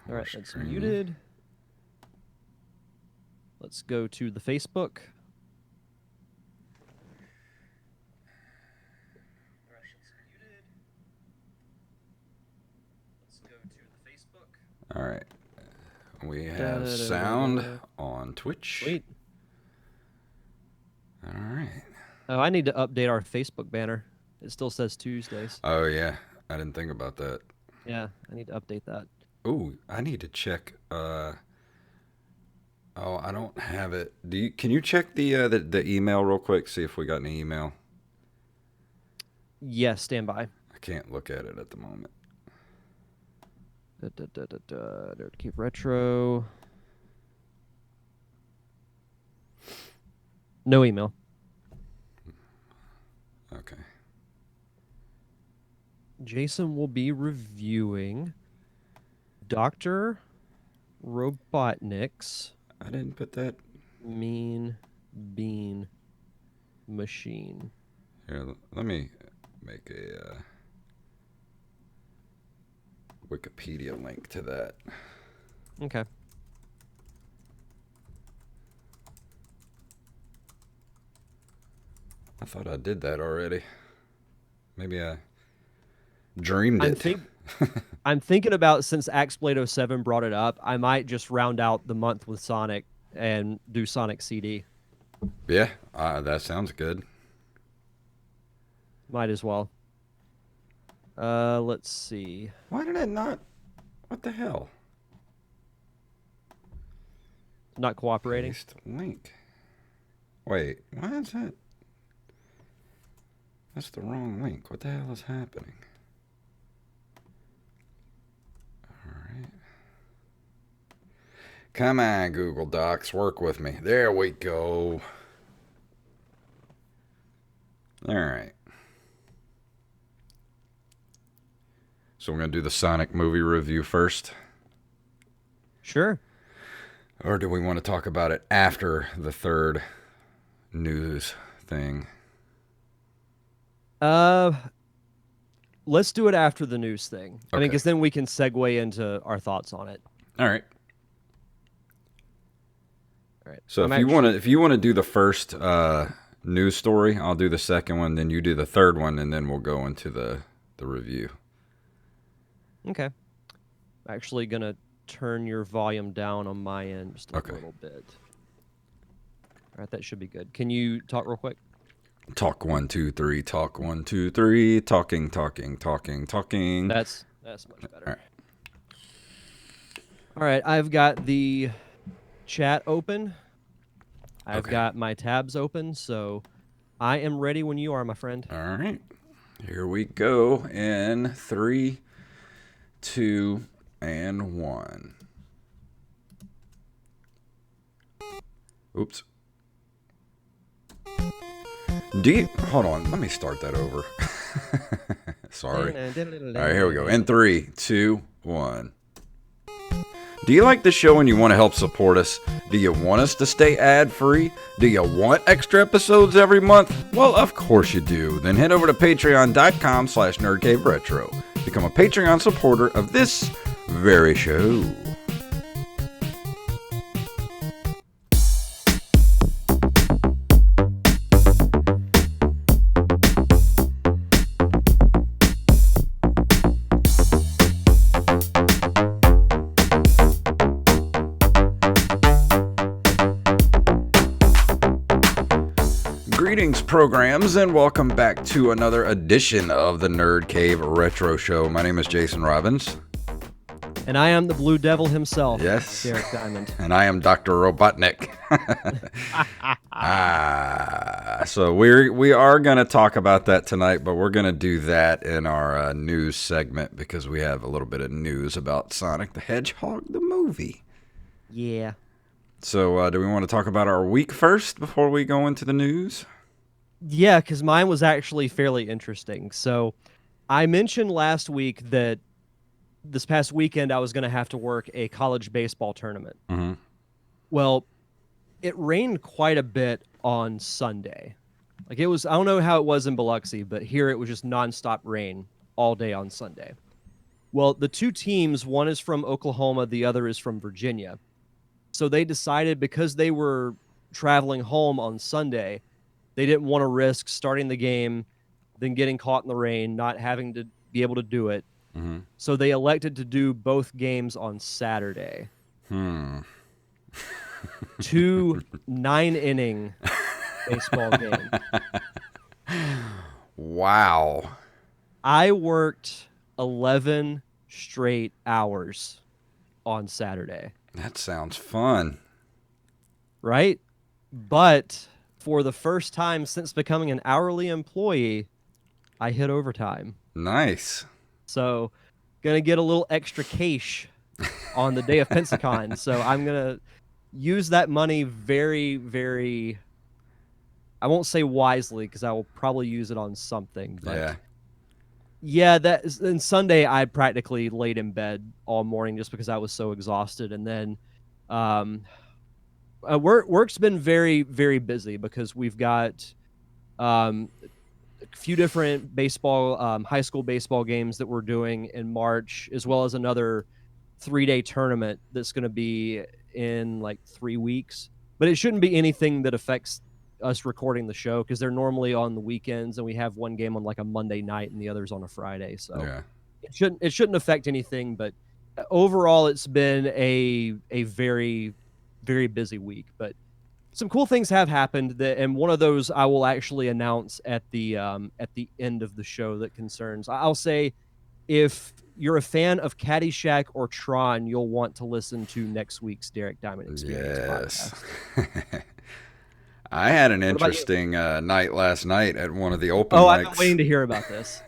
All right, that's muted. Let's go to the Facebook. All right. We have sound on Twitch. Sweet. All right. Oh, I need to update our Facebook banner. It still says Tuesdays. Oh, yeah. I didn't think about that. Yeah, I need to update that. Oh, I need to check. Oh, I don't have it. Can you check the email real quick? See if we got any email. Yes, stand by. I can't look at it at the moment. Nerd Cave Retro. No email. Okay. Jason will be reviewing Dr. Robotnik's I didn't put that. Mean Bean Machine. Here, let me make a Wikipedia link to that. Okay. I thought I did that already. Maybe I dreamed it. I'm thinking about, since Axeblade 07 brought it up, I might just round out the month with Sonic and do Sonic CD. Yeah, that sounds good. Might as well. Let's see. Why did it not? What the hell? Not cooperating. Paste link. Wait, why is that? That's the wrong link. What the hell is happening? Alright. Come on, Google Docs. Work with me. There we go. Alright. So we're going to do the Sonic movie review first? Sure. Or do we want to talk about it after the third news thing? Let's do it after the news thing. Okay. I mean, because then we can segue into our thoughts on it. All right. All right. So if you want to do the first news story, I'll do the second one. Then you do the third one, and then we'll go into the review. Okay. I'm actually gonna turn your volume down on my end just a little bit. All right, that should be good. Can you talk real quick? Talk 1 2 3. Talk 1 2 3. Talking. That's much better. All right, I've got the chat open. I've got my tabs open, so I am ready when you are, my friend. All right, here we go in 3, 2, and 1. Oops. Hold on, let me start that over. Sorry. All right, here we go. In 3, 2, 1. Do you like the show and you want to help support us? Do you want us to stay ad-free? Do you want extra episodes every month? Well, of course you do. Then head over to patreon.com/nerdcaveretro. Become a Patreon supporter of this very show. Greetings, programs, and welcome back to another edition of the Nerd Cave Retro Show. My name is Jason Robbins. And I am the Blue Devil himself. Yes. Derek Diamond. And I am Dr. Robotnik. So we are going to talk about that tonight, but we're going to do that in our news segment because we have a little bit of news about Sonic the Hedgehog, the movie. Yeah. So do we want to talk about our week first before we go into the news? Yeah, because mine was actually fairly interesting. So I mentioned last week that this past weekend I was going to have to work a college baseball tournament. Mm-hmm. Well, it rained quite a bit on Sunday. Like, it was, I don't know how it was in Biloxi, but here it was just nonstop rain all day on Sunday. Well, the two teams, one is from Oklahoma, the other is from Virginia. So they decided, because they were traveling home on Sunday, they didn't want to risk starting the game, then getting caught in the rain, not having to be able to do it. Mm-hmm. So they elected to do both games on Saturday. 2 9-inning baseball games. Wow. I worked 11 straight hours on Saturday. That sounds fun. Right? But for the first time since becoming an hourly employee, I hit overtime. Nice. So, gonna get a little extra cash on the day of Pensacon. So I'm gonna use that money very, very, I won't say wisely, because I will probably use it on something. But and Sunday I practically laid in bed all morning just because I was so exhausted. And then work's been very, very busy because we've got a few different baseball, high school baseball games that we're doing in March, as well as another 3-day tournament that's going to be in like 3 weeks. But it shouldn't be anything that affects us recording the show, because they're normally on the weekends, and we have one game on like a Monday night and the other's on a Friday. So it shouldn't affect anything. But overall, it's been a very, very busy week. But some cool things have happened, and one of those I will actually announce at the end of the show. That concerns, I'll say, if you're a fan of Caddyshack or Tron, you'll want to listen to next week's Derek Diamond Experience podcast. I had an interesting night last night at one of the open mics. I've been waiting to hear about this.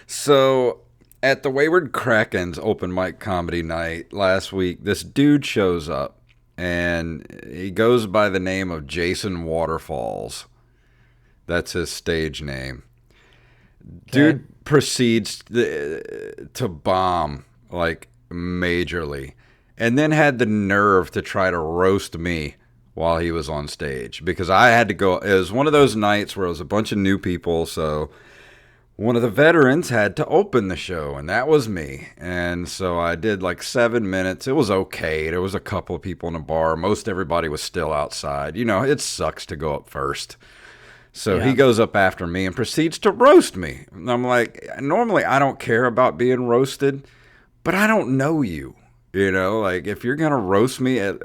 So at the Wayward Kraken's open mic comedy night last week, this dude shows up, and he goes by the name of Jason Waterfalls. That's his stage name. Okay. Dude proceeds to bomb, like, majorly, and then had the nerve to try to roast me while he was on stage, because I had to go. It was one of those nights where it was a bunch of new people, so one of the veterans had to open the show, and that was me. And so I did like 7 minutes. It was okay. There was a couple of people in the bar. Most everybody was still outside. You know, it sucks to go up first. So he goes up after me and proceeds to roast me. And I'm like, normally I don't care about being roasted, but I don't know you. You know, like, if you're going to roast me, at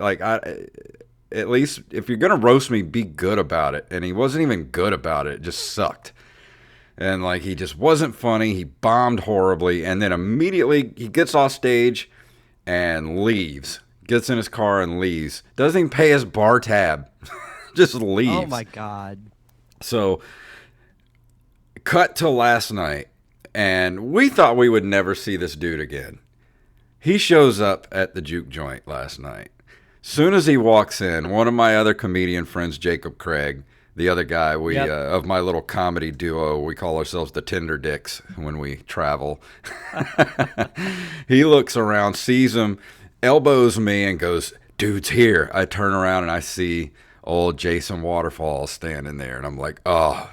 least if you're going to roast me, be good about it. And he wasn't even good about it. It just sucked. And, like, he just wasn't funny. He bombed horribly. And then immediately he gets off stage and leaves. Gets in his car and leaves. Doesn't even pay his bar tab. Just leaves. Oh, my God. So, cut to last night. And we thought we would never see this dude again. He shows up at the juke joint last night. Soon as he walks in, one of my other comedian friends, Jacob Craig, the other guy of my little comedy duo, we call ourselves the Tinder Dicks when we travel. He looks around, sees him, elbows me, and goes, "Dude's here." I turn around and I see old Jason Waterfalls standing there, and I'm like, oh.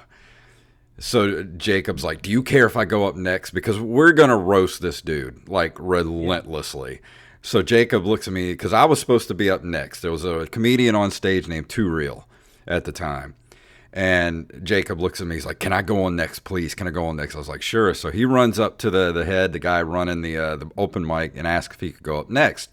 So Jacob's like, "Do you care if I go up next? Because we're going to roast this dude, like, relentlessly." Yeah. So Jacob looks at me, because I was supposed to be up next. There was a comedian on stage named Too Real at the time. And Jacob looks at me. He's like, "Can I go on next, please? Can I go on next?" I was like, "Sure." So he runs up to the head, the guy running the open mic, and asks if he could go up next.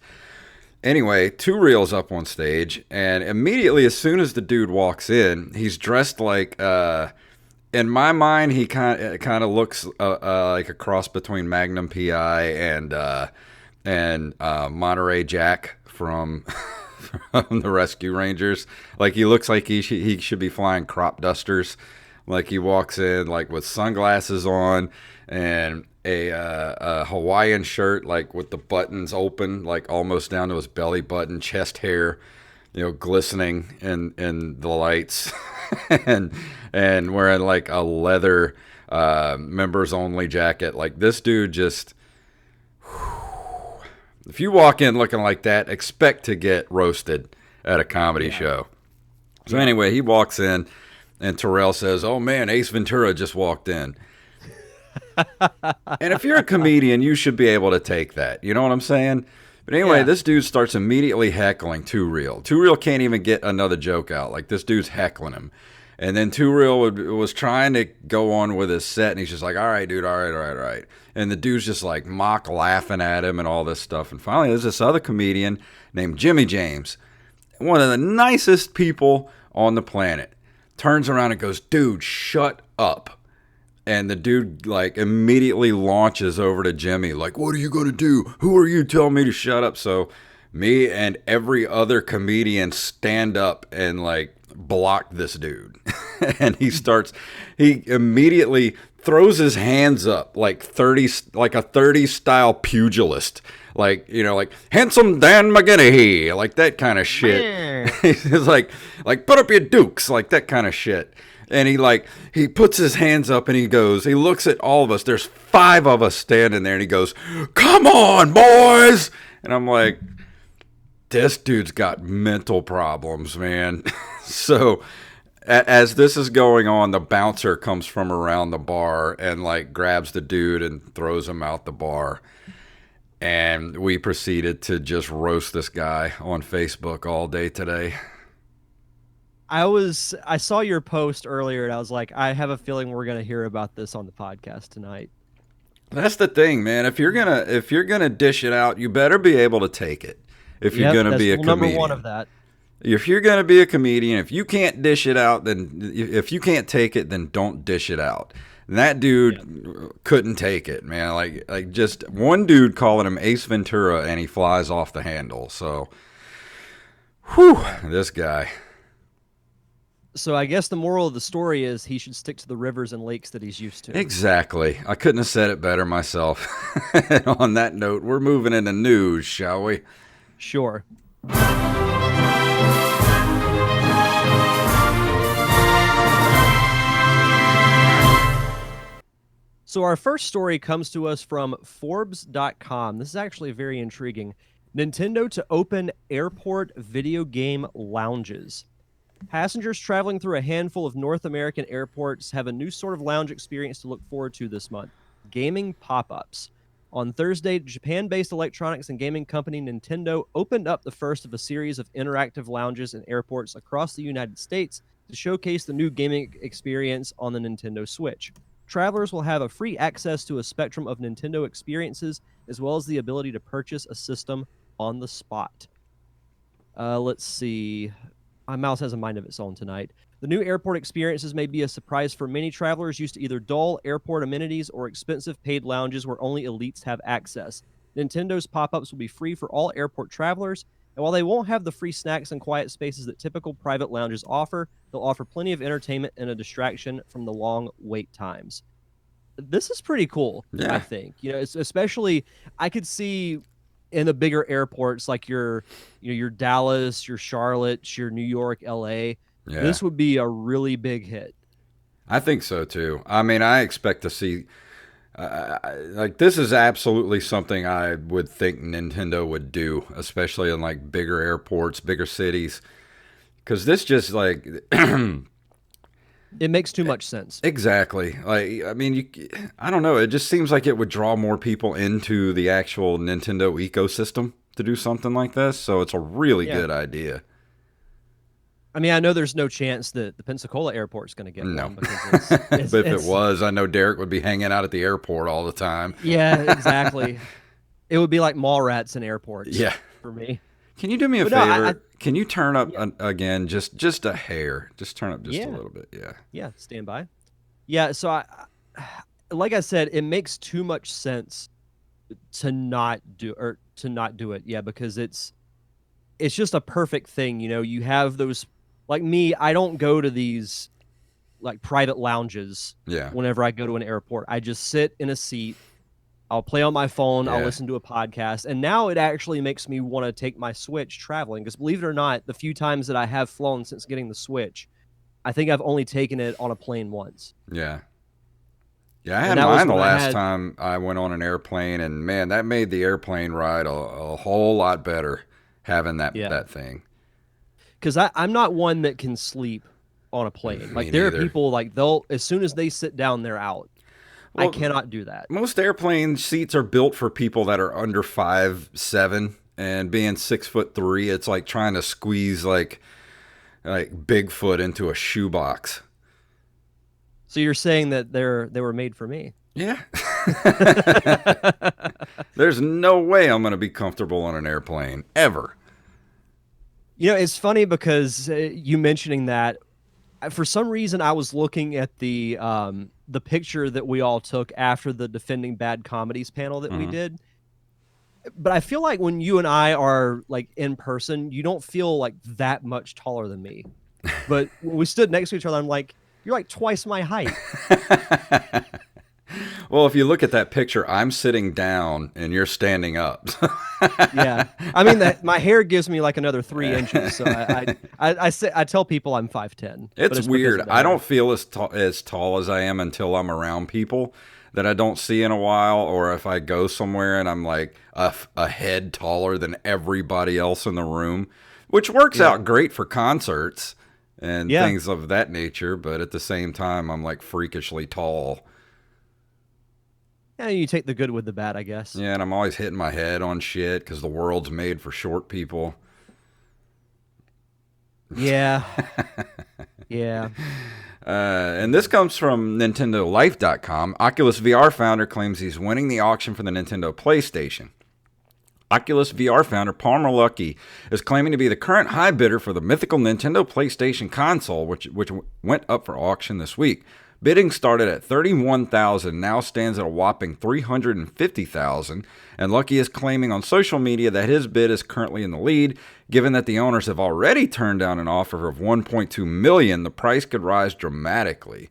Anyway, Too Real's up on stage, and immediately, as soon as the dude walks in, he's dressed like, in my mind, he kind of looks like a cross between Magnum PI and Monterey Jack from the Rescue Rangers. Like, he looks like he should be flying crop dusters. Like, he walks in like with sunglasses on and a Hawaiian shirt, like with the buttons open, like almost down to his belly button, chest hair, you know, glistening in the lights, and wearing like a leather members only jacket. Like, this dude just. If you walk in looking like that, expect to get roasted at a comedy show. So anyway, he walks in, and Terrell says, "Oh man, Ace Ventura just walked in." And if you're a comedian, you should be able to take that. You know what I'm saying? But anyway, Yeah. this dude starts immediately heckling Too Real. Too Real can't even get another joke out. Like, this dude's heckling him. And then Too Real was trying to go on with his set, and he's just like, all right, dude, all right, all right, all right. And the dude's just like mock laughing at him and all this stuff. And finally, there's this other comedian named Jimmy James, one of the nicest people on the planet, turns around and goes, dude, shut up. And the dude like immediately launches over to Jimmy, like, what are you going to do? Who are you telling me to shut up? So me and every other comedian stand up and like block this dude. And he immediately throws his hands up like 30, like a 30 style pugilist. Like, you know, like handsome Dan McGinnity, like that kind of shit. He's like put up your dukes, like that kind of shit. And he puts his hands up and he looks at all of us. There's 5 of us standing there and he goes, come on, boys. And I'm like, this dude's got mental problems, man. So as this is going on, the bouncer comes from around the bar and like grabs the dude and throws him out the bar. And we proceeded to just roast this guy on Facebook all day today. I saw your post earlier and I was like, I have a feeling we're going to hear about this on the podcast tonight. That's the thing, man. If you're gonna dish it out, you better be able to take it. If you're gonna be a comedian, number one of that. If you're gonna be a comedian, if you can't dish it out, then if you can't take it, then don't dish it out. And that dude couldn't take it, man. Like just one dude calling him Ace Ventura, and he flies off the handle. So, whew, this guy. So I guess the moral of the story is he should stick to the rivers and lakes that he's used to. Exactly. I couldn't have said it better myself. And on that note, we're moving into news, shall we? Sure. So our first story comes to us from Forbes.com. This is actually very intriguing. Nintendo to open airport video game lounges. Passengers traveling through a handful of North American airports have a new sort of lounge experience to look forward to this month: gaming pop-ups. On Thursday, Japan-based electronics and gaming company Nintendo opened up the first of a series of interactive lounges in airports across the United States to showcase the new gaming experience on the Nintendo Switch. Travelers will have a free access to a spectrum of Nintendo experiences, as well as the ability to purchase a system on the spot. Let's see. My mouse has a mind of its own tonight. The new airport experiences may be a surprise for many travelers used to either dull airport amenities or expensive paid lounges where only elites have access. Nintendo's pop-ups will be free for all airport travelers, and while they won't have the free snacks and quiet spaces that typical private lounges offer, they'll offer plenty of entertainment and a distraction from the long wait times. This is pretty cool, I think. You know, especially I could see in the bigger airports like your Dallas, your Charlotte, your New York, LA, this would be a really big hit. I think so too. I mean, I expect to see like this is absolutely something I would think Nintendo would do, especially in like bigger airports, bigger cities, because this just like it makes too much sense. Exactly. Like, I mean, I don't know. It just seems like it would draw more people into the actual Nintendo ecosystem to do something like this. So it's a really good idea. I mean, I know there's no chance that the Pensacola airport is going to get one. Because but if it was, I know Derek would be hanging out at the airport all the time. Yeah, exactly. It would be like mall rats in airports. Yeah. For me. Can you do me a favor? Can you turn up again, just a hair? Just turn up just a little bit. Yeah. Yeah. Stand by. Yeah. So like I said, it makes too much sense to not do it. Yeah, because it's just a perfect thing. You know, you have those. Like me, I don't go to these like private lounges. Yeah. Whenever I go to an airport, I just sit in a seat. I'll play on my phone. I'll listen to a podcast. And now it actually makes me want to take my Switch traveling. Because believe it or not, the few times that I have flown since getting the Switch, I think I've only taken it on a plane once. Yeah. Yeah, I had mine the last time I went on an airplane. And man, that made the airplane ride a whole lot better having that thing. Because I'm not one that can sleep on a plane. Like there are people like as soon as they sit down, they're out. I Well, cannot do that. most airplane seats are built for people that are under 5'7", and being 6'3", it's like trying to squeeze like Bigfoot into a shoebox. So you're saying that they were made for me? Yeah. There's no way I'm going to be comfortable on an airplane ever. It's funny because you mentioning that, for some reason I was looking at the picture that we all took after the Defending Bad Comedies panel that we Mm-hmm. did. But I feel like when you and I are like in person, you don't feel like that much taller than me. But when we stood next to each other, I'm like, you're like twice my height. Well, if you look at that picture, I'm sitting down and you're standing up. Yeah, I mean that my hair gives me like another 3 inches. So I tell people I'm 5'10", but It's it's because weird. of the I hair. don't feel as tall as I am until I'm around people that I don't see in a while, or if I go somewhere and I'm like a head taller than everybody else in the room, which works Yeah, out great for concerts and yeah, things of that nature. But at the same time, I'm like freakishly tall. yeah. You take the good with the bad, I guess. Yeah, and I'm always hitting my head on shit because the world's made for short people. Yeah, yeah. And this comes from NintendoLife.com. Oculus VR founder claims he's winning the auction for the Nintendo PlayStation. Oculus VR founder Palmer Luckey is claiming to be the current high bidder for the mythical Nintendo PlayStation console, which went up for auction this week. Bidding started at $31,000, now stands at a whopping $350,000, and Luckey is claiming on social media that his bid is currently in the lead. Given that the owners have already turned down an offer of $1.2 million, the price could rise dramatically.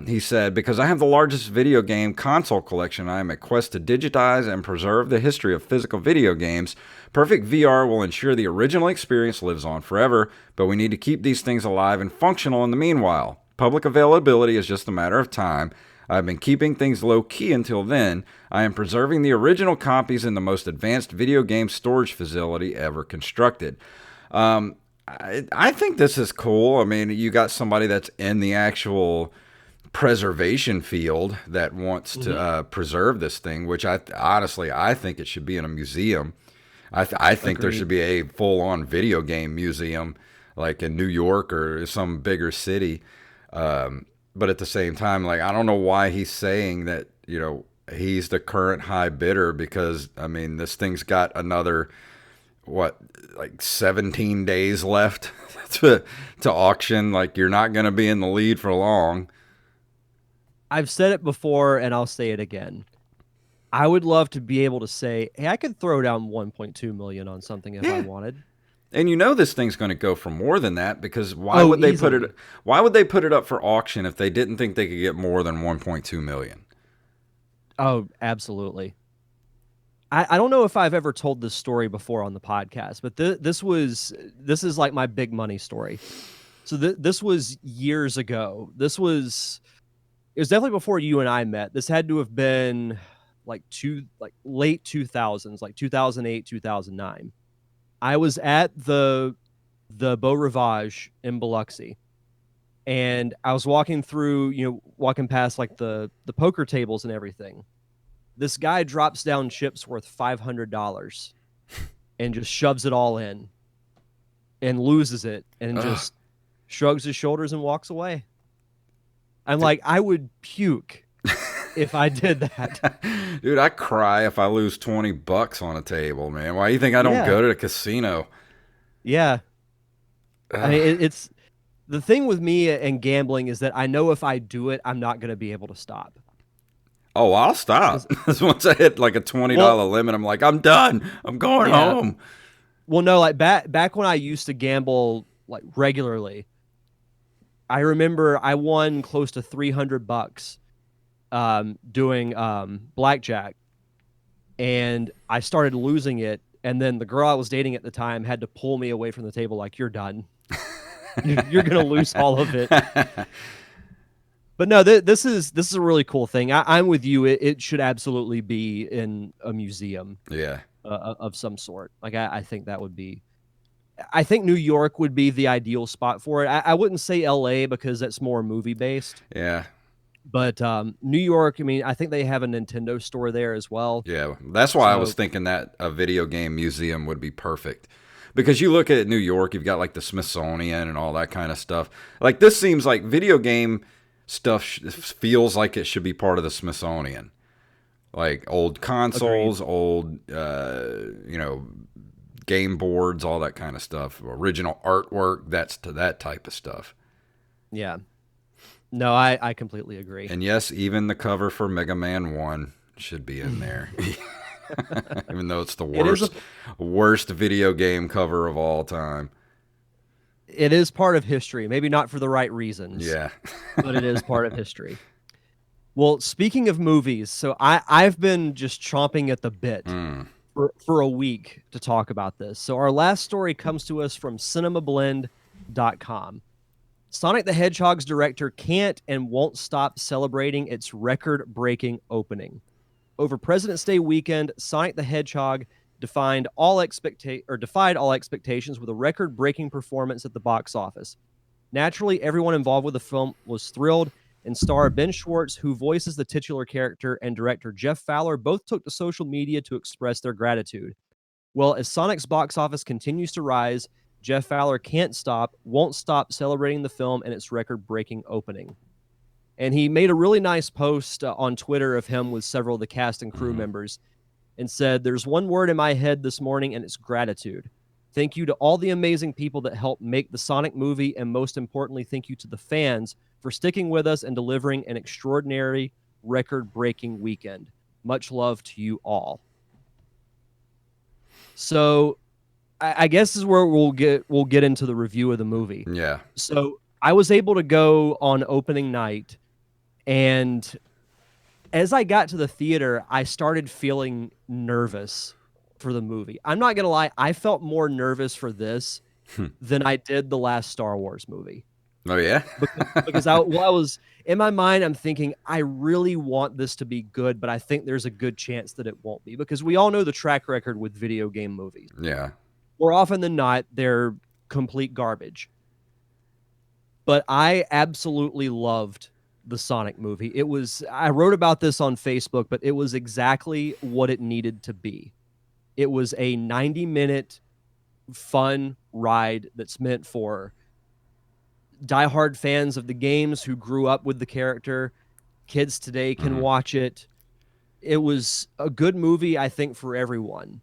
He said, because I have the largest video game console collection, I am a quest to digitize and preserve the history of physical video games. Perfect VR will ensure the original experience lives on forever, but we need to keep these things alive and functional in the meanwhile. Public availability is just a matter of time. I've been keeping things low key until then. I am preserving the original copies in the most advanced video game storage facility ever constructed. I think this is cool. I mean, you got somebody that's in the actual preservation field that wants to preserve this thing, which I think it should be in a museum. I think there should Agreed. be a full-on video game museum, like in New York or some bigger city. But at the same time, like, I don't know why he's saying that, he's the current high bidder, because, I mean, this thing's got another, what, like 17 days left to auction. Like, you're not going to be in the lead for long. I've said it before and I'll say it again. I would love to be able to say, hey, I could throw down 1.2 million on something if I Yeah. wanted. And this thing's going to go for more than that, because why Oh, would they put easily. it why would they put it up for auction if they didn't think they could get more than 1.2 million? Oh, absolutely. I don't know if I've ever told this story before on the podcast, but this is like my big money story. So this was years ago. It was definitely before you and I met. This had to have been like late 2000s, like 2008, 2009. I was at the Beau Rivage in Biloxi, and I was walking past like the poker tables and everything. This guy drops down chips worth $500 and just shoves it all in and loses it and Ugh. just shrugs his shoulders and walks away. I'm like, I would puke if I did that. Dude, I cry if I lose $20 on a table, man. Why do you think I don't Yeah. go to the casino? Yeah. I mean, Ugh. it's the thing with me and gambling is that I know if I do it, I'm not going to be able to stop. Oh, I'll stop. 'Cause- Once I hit like a $20 Well, limit, I'm like, I'm done. I'm going yeah. home. Well, no, like back when I used to gamble like regularly, I remember I won close to $300 doing blackjack, and I started losing it, and then the girl I was dating at the time had to pull me away from the table like, you're done. You're going to lose all of it. But no, this is a really cool thing. I'm with you. It should absolutely be in a museum Yeah. of some sort. Like I think that would be. I think New York would be the ideal spot for it. I wouldn't say L.A. because that's more movie based. Yeah. But New York, I mean, I think they have a Nintendo store there as well. Yeah, that's why I was So thinking that a video game museum would be perfect. Because you look at New York, you've got like the Smithsonian and all that kind of stuff. Like this seems like video game stuff feels like it should be part of the Smithsonian. Like old agreed. consoles, old game boards, all that kind of stuff. Original artwork, that's to that type of stuff. Yeah. No, I completely agree. And yes, even the cover for Mega Man 1 should be in there. Even though it's the It is a worst video game cover of all time. it is part of history. Maybe not for the right reasons, Yeah. but it is part of history. Well, speaking of movies, so I've been just chomping at the bit Mm. for a week to talk about this. So our last story comes to us from cinemablend.com. Sonic the Hedgehog's director can't and won't stop celebrating its record-breaking opening. Over President's Day weekend, Sonic the Hedgehog defied all expectations with a record-breaking performance at the box office. Naturally, everyone involved with the film was thrilled, and star Ben Schwartz, who voices the titular character, and director Jeff Fowler both took to social media to express their gratitude. Well, as Sonic's box office continues to rise, Jeff Fowler won't stop celebrating the film and its record-breaking opening. And he made a really nice post on Twitter of him with several of the cast and crew Mm-hmm. members and said, "There's one word in my head this morning, and it's gratitude. Thank you to all the amazing people that helped make the Sonic movie, and most importantly, thank you to the fans for sticking with us and delivering an extraordinary, record-breaking weekend. Much love to you all." So I guess this is where we'll get into the review of the movie. Yeah. So I was able to go on opening night, and as I got to the theater, I started feeling nervous for the movie. I'm not gonna lie, I felt more nervous for this than I did the last Star Wars movie. Oh yeah. Because I was in my mind, I'm thinking, I really want this to be good, but I think there's a good chance that it won't be, because we all know the track record with video game movies. Yeah. More often than not, they're complete garbage. But I absolutely loved the Sonic movie. I wrote about this on Facebook, but it was exactly what it needed to be. It was a 90-minute fun ride that's meant for diehard fans of the games who grew up with the character. Kids today can Mm-hmm. watch it. It was a good movie, I think, for everyone.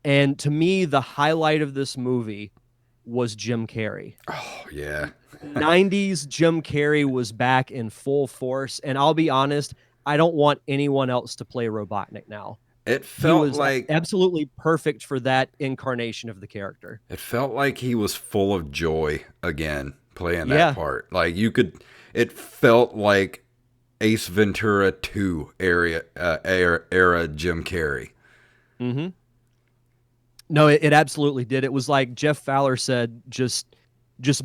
And to me, the highlight of this movie was Jim Carrey. Oh yeah. 90s Jim Carrey was back in full force, and I'll be honest, I don't want anyone else to play Robotnik now. It He felt was like absolutely perfect for that incarnation of the character. he was full of joy again playing that Yeah. part. Like it felt like Ace Ventura 2 era Jim Carrey. Mm-hmm. No, it absolutely did. It was like Jeff Fowler said, just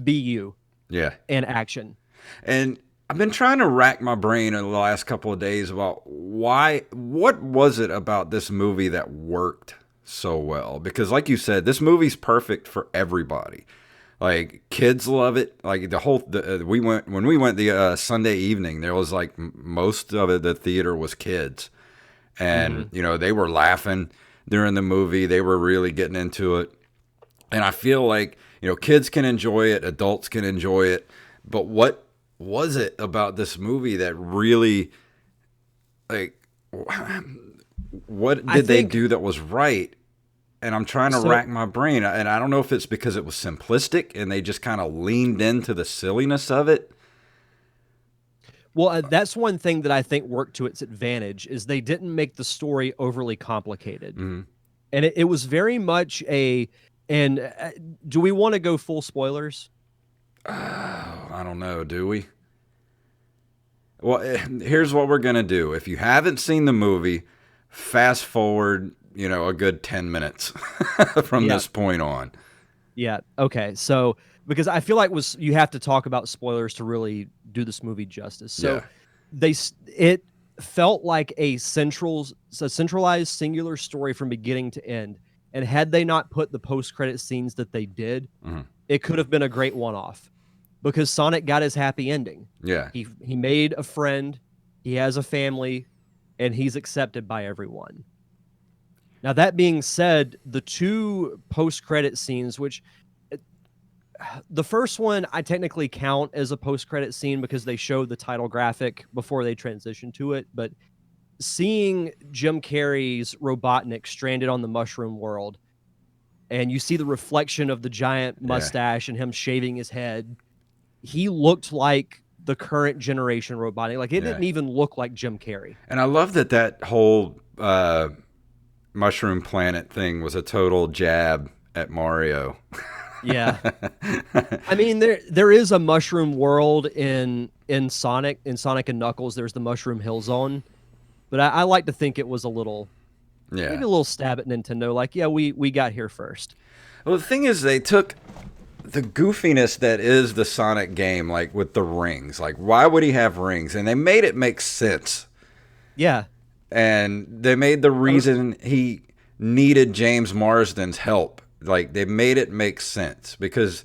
be you Yeah. and action. And I've been trying to rack my brain in the last couple of days about what was it about this movie that worked so well? Because like you said, this movie's perfect for everybody. Like kids love it. Like we went the Sunday evening, there was like most of it, the theater was kids. And, Mm-hmm. they were laughing during the movie. They were really getting into it. And I feel like, kids can enjoy it, adults can enjoy it. But what was it about this movie that really, like, what I did they think do that was right? And I'm trying to so. rack my brain. And I don't know if it's because it was simplistic and they just kind of leaned into the silliness of it. Well, that's one thing that I think worked to its advantage is they didn't make the story overly complicated, Mm-hmm. and it was very much a. And do we want to go full spoilers? I don't know. Do we? Well, here's what we're going to do. If you haven't seen the movie, fast forward, a good 10 minutes from Yeah, this point on. yeah. Okay, so because I feel like you have to talk about spoilers to really do this movie justice. So Yeah. it felt like a centralized singular story from beginning to end. And had they not put the post-credit scenes that they did, Mm-hmm. it could have been a great one-off. because Sonic got his happy ending. Yeah. He made a friend, he has a family, and he's accepted by everyone. Now that being said, the two post-credit scenes, which the first one I technically count as a post-credit scene because they showed the title graphic before they transitioned to it, but seeing Jim Carrey's Robotnik stranded on the mushroom world, and you see the reflection of the giant Yeah. mustache and him shaving his head, he looked like the current generation Robotnik. Like, it Yeah. didn't even look like Jim Carrey. And I love that whole Mushroom Planet thing was a total jab at Mario. Yeah. I mean, there is a mushroom world in Sonic and Knuckles. There's the Mushroom Hill Zone, but I like to think it was a little, Yeah. maybe a little stab at Nintendo. Like, yeah, we got here first. Well, the thing is, they took the goofiness that is the Sonic game, like with the rings. Like, why would he have rings? And they made it make sense. Yeah. And they made the reason he needed James Marsden's help. Like, they made it make sense because,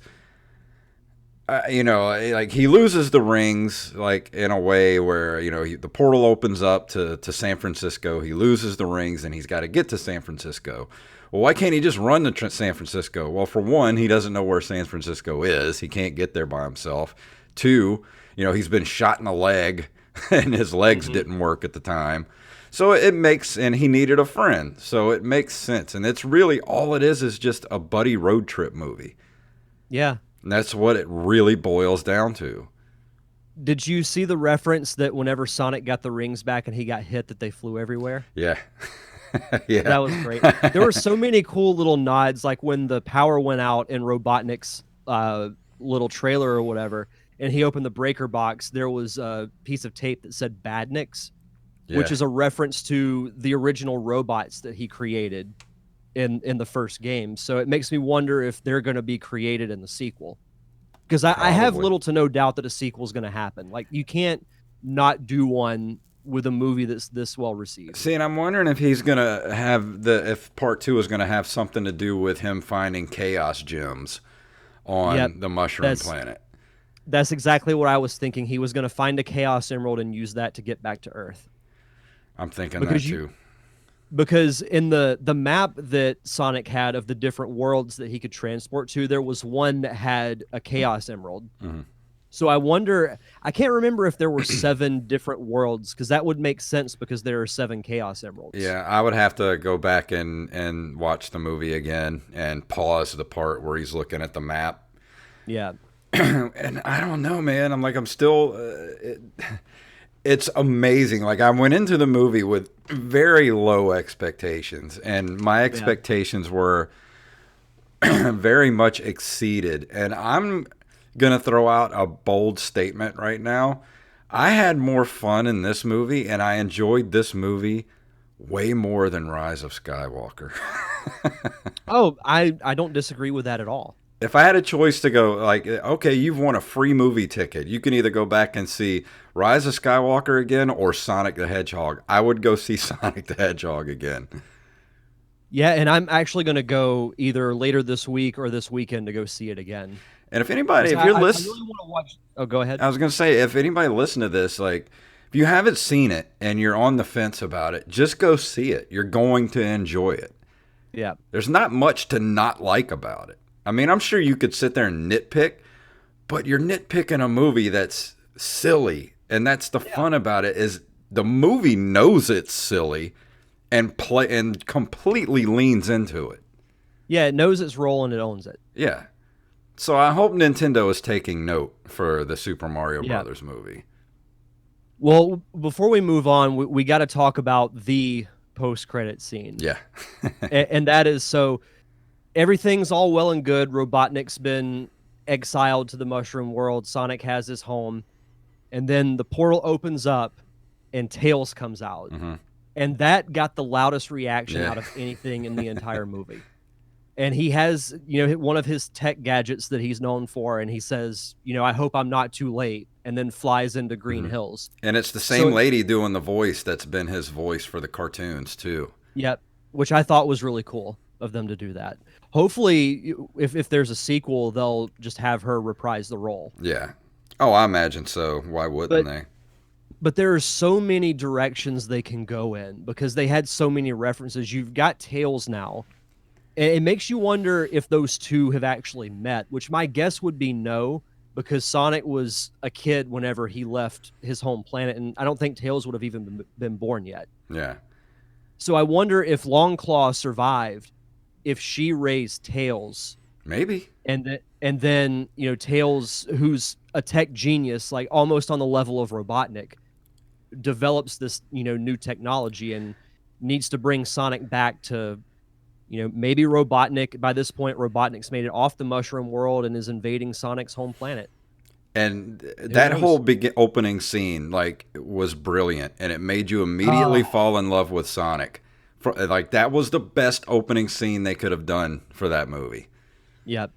like he loses the rings, like in a way where, the portal opens up to San Francisco. He loses the rings and he's got to get to San Francisco. Well, why can't he just run to San Francisco? Well, for one, he doesn't know where San Francisco is. He can't get there by himself. Two, he's been shot in the leg and his legs didn't work at the time. So and he needed a friend. So it makes sense. And it's really all it is just a buddy road trip movie. Yeah. And that's what it really boils down to. Did you see the reference that whenever Sonic got the rings back and he got hit, that they flew everywhere? Yeah. Yeah. That was great. There were so many cool little nods, like when the power went out in Robotnik's little trailer or whatever, and he opened the breaker box, there was a piece of tape that said Badniks, which is a reference to the original robots that he created in the first game. So it makes me wonder if they're going to be created in the sequel. Because I have little to no doubt that a sequel is going to happen. Like, you can't not do one with a movie that's this well received. See, and I'm wondering if he's going to have if part 2 is going to have something to do with him finding chaos gems on the Mushroom Planet. That's exactly what I was thinking. He was going to find a Chaos Emerald and use that to get back to Earth. I'm thinking that too. Because in the map that Sonic had of the different worlds that he could transport to, there was one that had a Chaos Emerald. Mm-hmm. So I wonder, I can't remember if there were 7 different worlds, because that would make sense because there are 7 Chaos Emeralds. Yeah, I would have to go back and watch the movie again and pause the part where he's looking at the map. Yeah. And I don't know, man. I'm still... it's amazing. Like, I went into the movie with very low expectations, and my expectations were very much exceeded. And I'm going to throw out a bold statement right now. I had more fun in this movie, and I enjoyed this movie way more than Rise of Skywalker. Oh, I don't disagree with that at all. If I had a choice to go, like, okay, you've won a free movie ticket. You can either go back and see Rise of Skywalker again or Sonic the Hedgehog. I would go see Sonic the Hedgehog again. Yeah, and I'm actually going to go either later this week or this weekend to go see it again. And if anybody, if you're listening... I really want to watch... Oh, go ahead. I was going to say, if anybody listen to this, like, if you haven't seen it and you're on the fence about it, just go see it. You're going to enjoy it. Yeah. There's not much to not like about it. I mean, I'm sure you could sit there and nitpick, but you're nitpicking a movie that's silly. And that's the fun about it, is the movie knows it's silly and completely leans into it. Yeah, it knows its role and it owns it. Yeah. So I hope Nintendo is taking note for the Super Mario Brothers movie. Well, before we move on, we got to talk about the post-credit scene. Yeah. And that is, so everything's all well and good. Robotnik's been exiled to the mushroom world. Sonic has his home. And then the portal opens up and Tails comes out. Mm-hmm. And that got the loudest reaction out of anything in the entire movie. And he has, one of his tech gadgets that he's known for, and he says, I hope I'm not too late, and then flies into Green Hills. And it's the same lady doing the voice that's been his voice for the cartoons, too. Yep, which I thought was really cool. of them to do that. Hopefully, if there's a sequel, they'll just have her reprise the role. Yeah. Oh, I imagine so. Why wouldn't But they? but there are so many directions they can go in because they had so many references. You've got Tails now. And it makes you wonder if those two have actually met, which my guess would be no, because Sonic was a kid whenever he left his home planet, and I don't think Tails would have even been born yet. Yeah. So I wonder if Longclaw survived, if she raised Tails, Maybe. and then Tails, who's a tech genius, like almost on the level of Robotnik, develops this new technology and needs to bring Sonic back to maybe Robotnik. By this point, Robotnik's made it off the mushroom world and is invading Sonic's home planet. And Who that whole knows? big opening scene, like, was brilliant, and it made you immediately Oh, fall in love with Sonic. Like, that was the best opening scene they could have done for that movie. yep.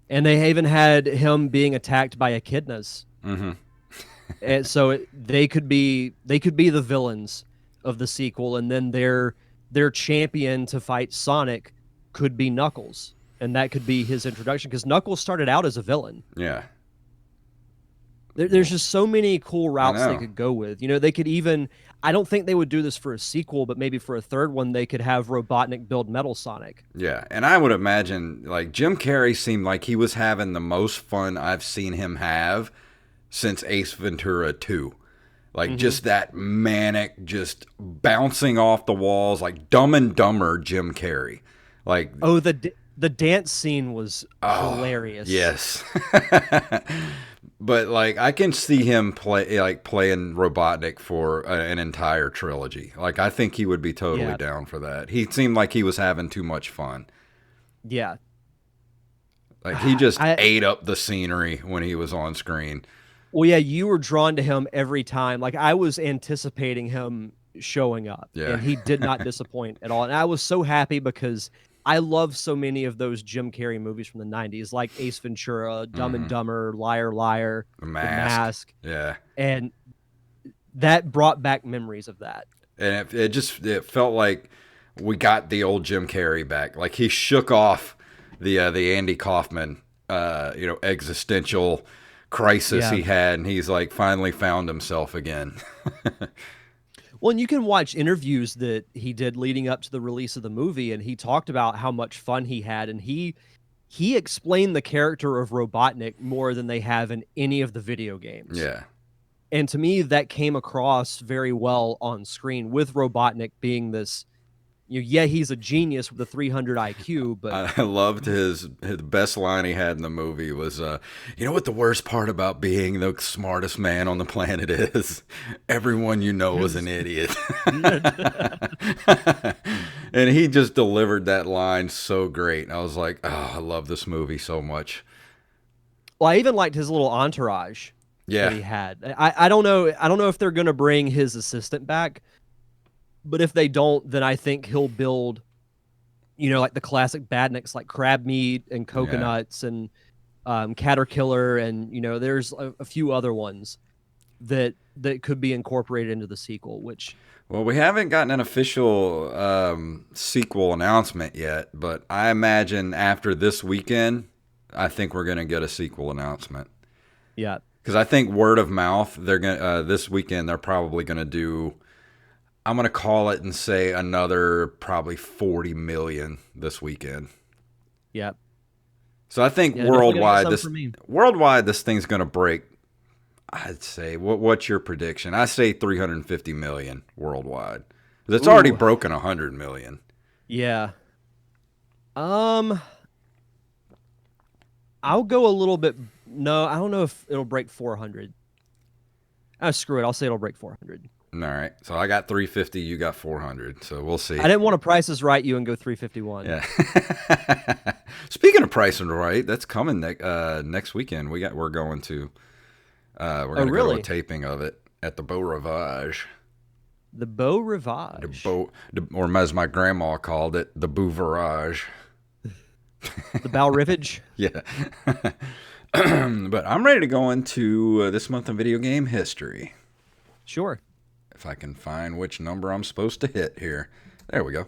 And they even had him being attacked by echidnas, Mm-hmm. and so they could be the villains of the sequel, and then their champion to fight Sonic could be Knuckles, and that could be his introduction because Knuckles started out as a villain. Yeah, There's just so many cool I routes they know. could go with. They could even, I don't think they would do this for a sequel, but maybe for a third one, they could have Robotnik build Metal Sonic. Yeah, and I would imagine, like, Jim Carrey seemed like he was having the most fun I've seen him have since Ace Ventura 2. Like, Hmm. just that manic, just bouncing off the walls, like Dumb and Dumber Jim Carrey. Like, Oh, the dance scene was oh, hilarious. yes. But like I can see him playing Robotnik for an entire trilogy. Like I think he would be totally Yeah, down for that. He seemed like he was having too much fun. yeah. Like he just I ate up the scenery when he was on screen. Well, yeah, you were drawn to him every time. Like I was anticipating him showing up, Yeah. and he did not disappoint at all. And I was so happy because I love so many of those Jim Carrey movies from the '90s, like Ace Ventura, Dumb and Hmm. Dumber, Liar Liar, The The Mask. Mask, Yeah. and that brought back memories of that. And it felt like we got the old Jim Carrey back. Like he shook off the Andy Kaufman existential crisis Yeah. he had, and he's like finally found himself again. Well, and you can watch interviews that he did leading up to the release of the movie, and he talked about how much fun he had, and he explained the character of Robotnik more than they have in any of the video games. Yeah. And to me, that came across very well on screen with Robotnik being this, yeah, he's a genius with a 300 IQ, but I loved his best line he had in the movie was, you know what the worst part about being the smartest man on the planet is? Everyone you know is an idiot. And he just delivered that line so great. I was like, oh, I love this movie so much. well, I even liked his little entourage that Yeah. he had. I don't know if they're going to bring his assistant back, but if they don't, then I think he'll build, like the classic badniks like crab meat and Yeah. coconuts and caterpillar, and there's a few other ones that could be incorporated into the sequel. Which, Well, we haven't gotten an official sequel announcement yet, but I imagine after this weekend, I think we're going to get a sequel announcement. yeah, Because I think word of mouth, they're going to this weekend. They're probably going to do. I'm going to call it and say another probably 40 million this weekend. yeah, So I think yeah, they're definitely gonna get worldwide some this for me. thing's going to break. I'd say what's your prediction? I say 350 million worldwide. 'Cause it's already Ooh, broken 100 million. yeah. Um, I'll go a little bit. No, I don't know if it'll break 400. Screw it. I'll say it'll break 400. All right. So I got 350, you got 400. So we'll see. I didn't want to Price Is Right you and go 351. Yeah. Speaking of Price and Right, that's coming next weekend. We're going to we're Oh, going to go to a really? taping of it at the Beau Rivage. The Beau The Rivage, Beau, or as my grandma called it, the Bouvarage. the Bow Rivage. Yeah. But I'm ready to go into this month in video game history. Sure. If I can find which number I'm supposed to hit here. There we go.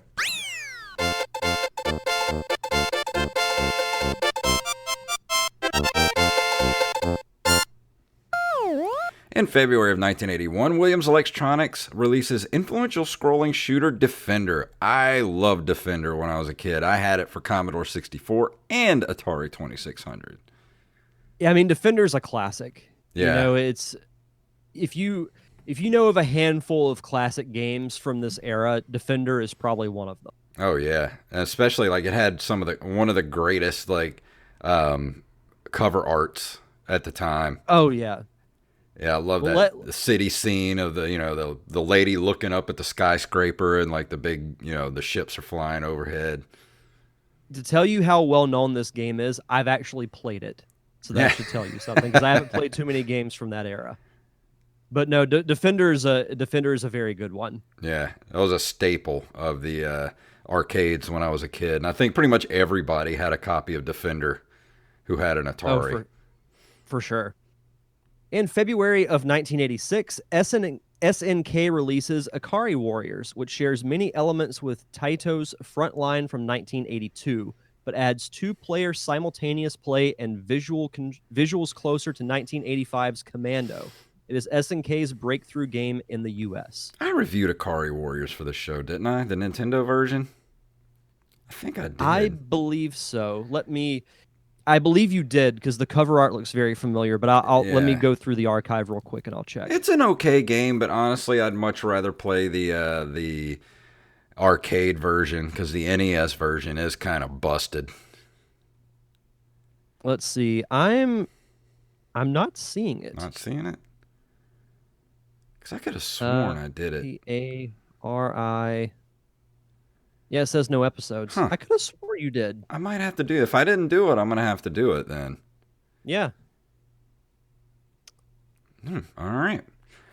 In February of 1981, Williams Electronics releases influential scrolling shooter Defender. I loved Defender when I was a kid. I had it for Commodore 64 and Atari 2600. Yeah, I mean, Defender's a classic. You Yeah. know, it's if you know of a handful of classic games from this era, Defender is probably one of them. Oh yeah, and especially like it had some of the one of the greatest like um, cover arts at the time. Oh yeah. Yeah, I love Well, that let the city scene of the the lady looking up at the skyscraper and like the big the ships are flying overhead. to tell you how well known this game is, I've actually played it. So that Yeah, should tell you something because I haven't played too many games from that era. But no, Defender is a very good one. yeah, that was a staple of the arcades when I was a kid, and I think pretty much everybody had a copy of Defender who had an Oh, Atari. for sure. In February of 1986, SNK releases Akari Warriors, which shares many elements with Taito's Frontline from 1982, but adds two-player simultaneous play and visuals closer to 1985's Commando. It is SNK's breakthrough game in the US. I reviewed Akari Warriors for the show, didn't I? The Nintendo version. I think I I did. believe so. I believe you did because the cover art looks very familiar, but I'll let me Yeah. go through the archive real quick and I'll check. It's an okay game, but honestly, I'd much rather play the arcade version because the NES version is kind of busted. Let's see. I'm not seeing it. Not seeing it because I could have Uh, sworn I did it. P-A-R-I. Yeah, it says no episodes. Huh? I could have swore you did. I might have to do it. If I didn't do it, I'm gonna have to do it then. Yeah, All right.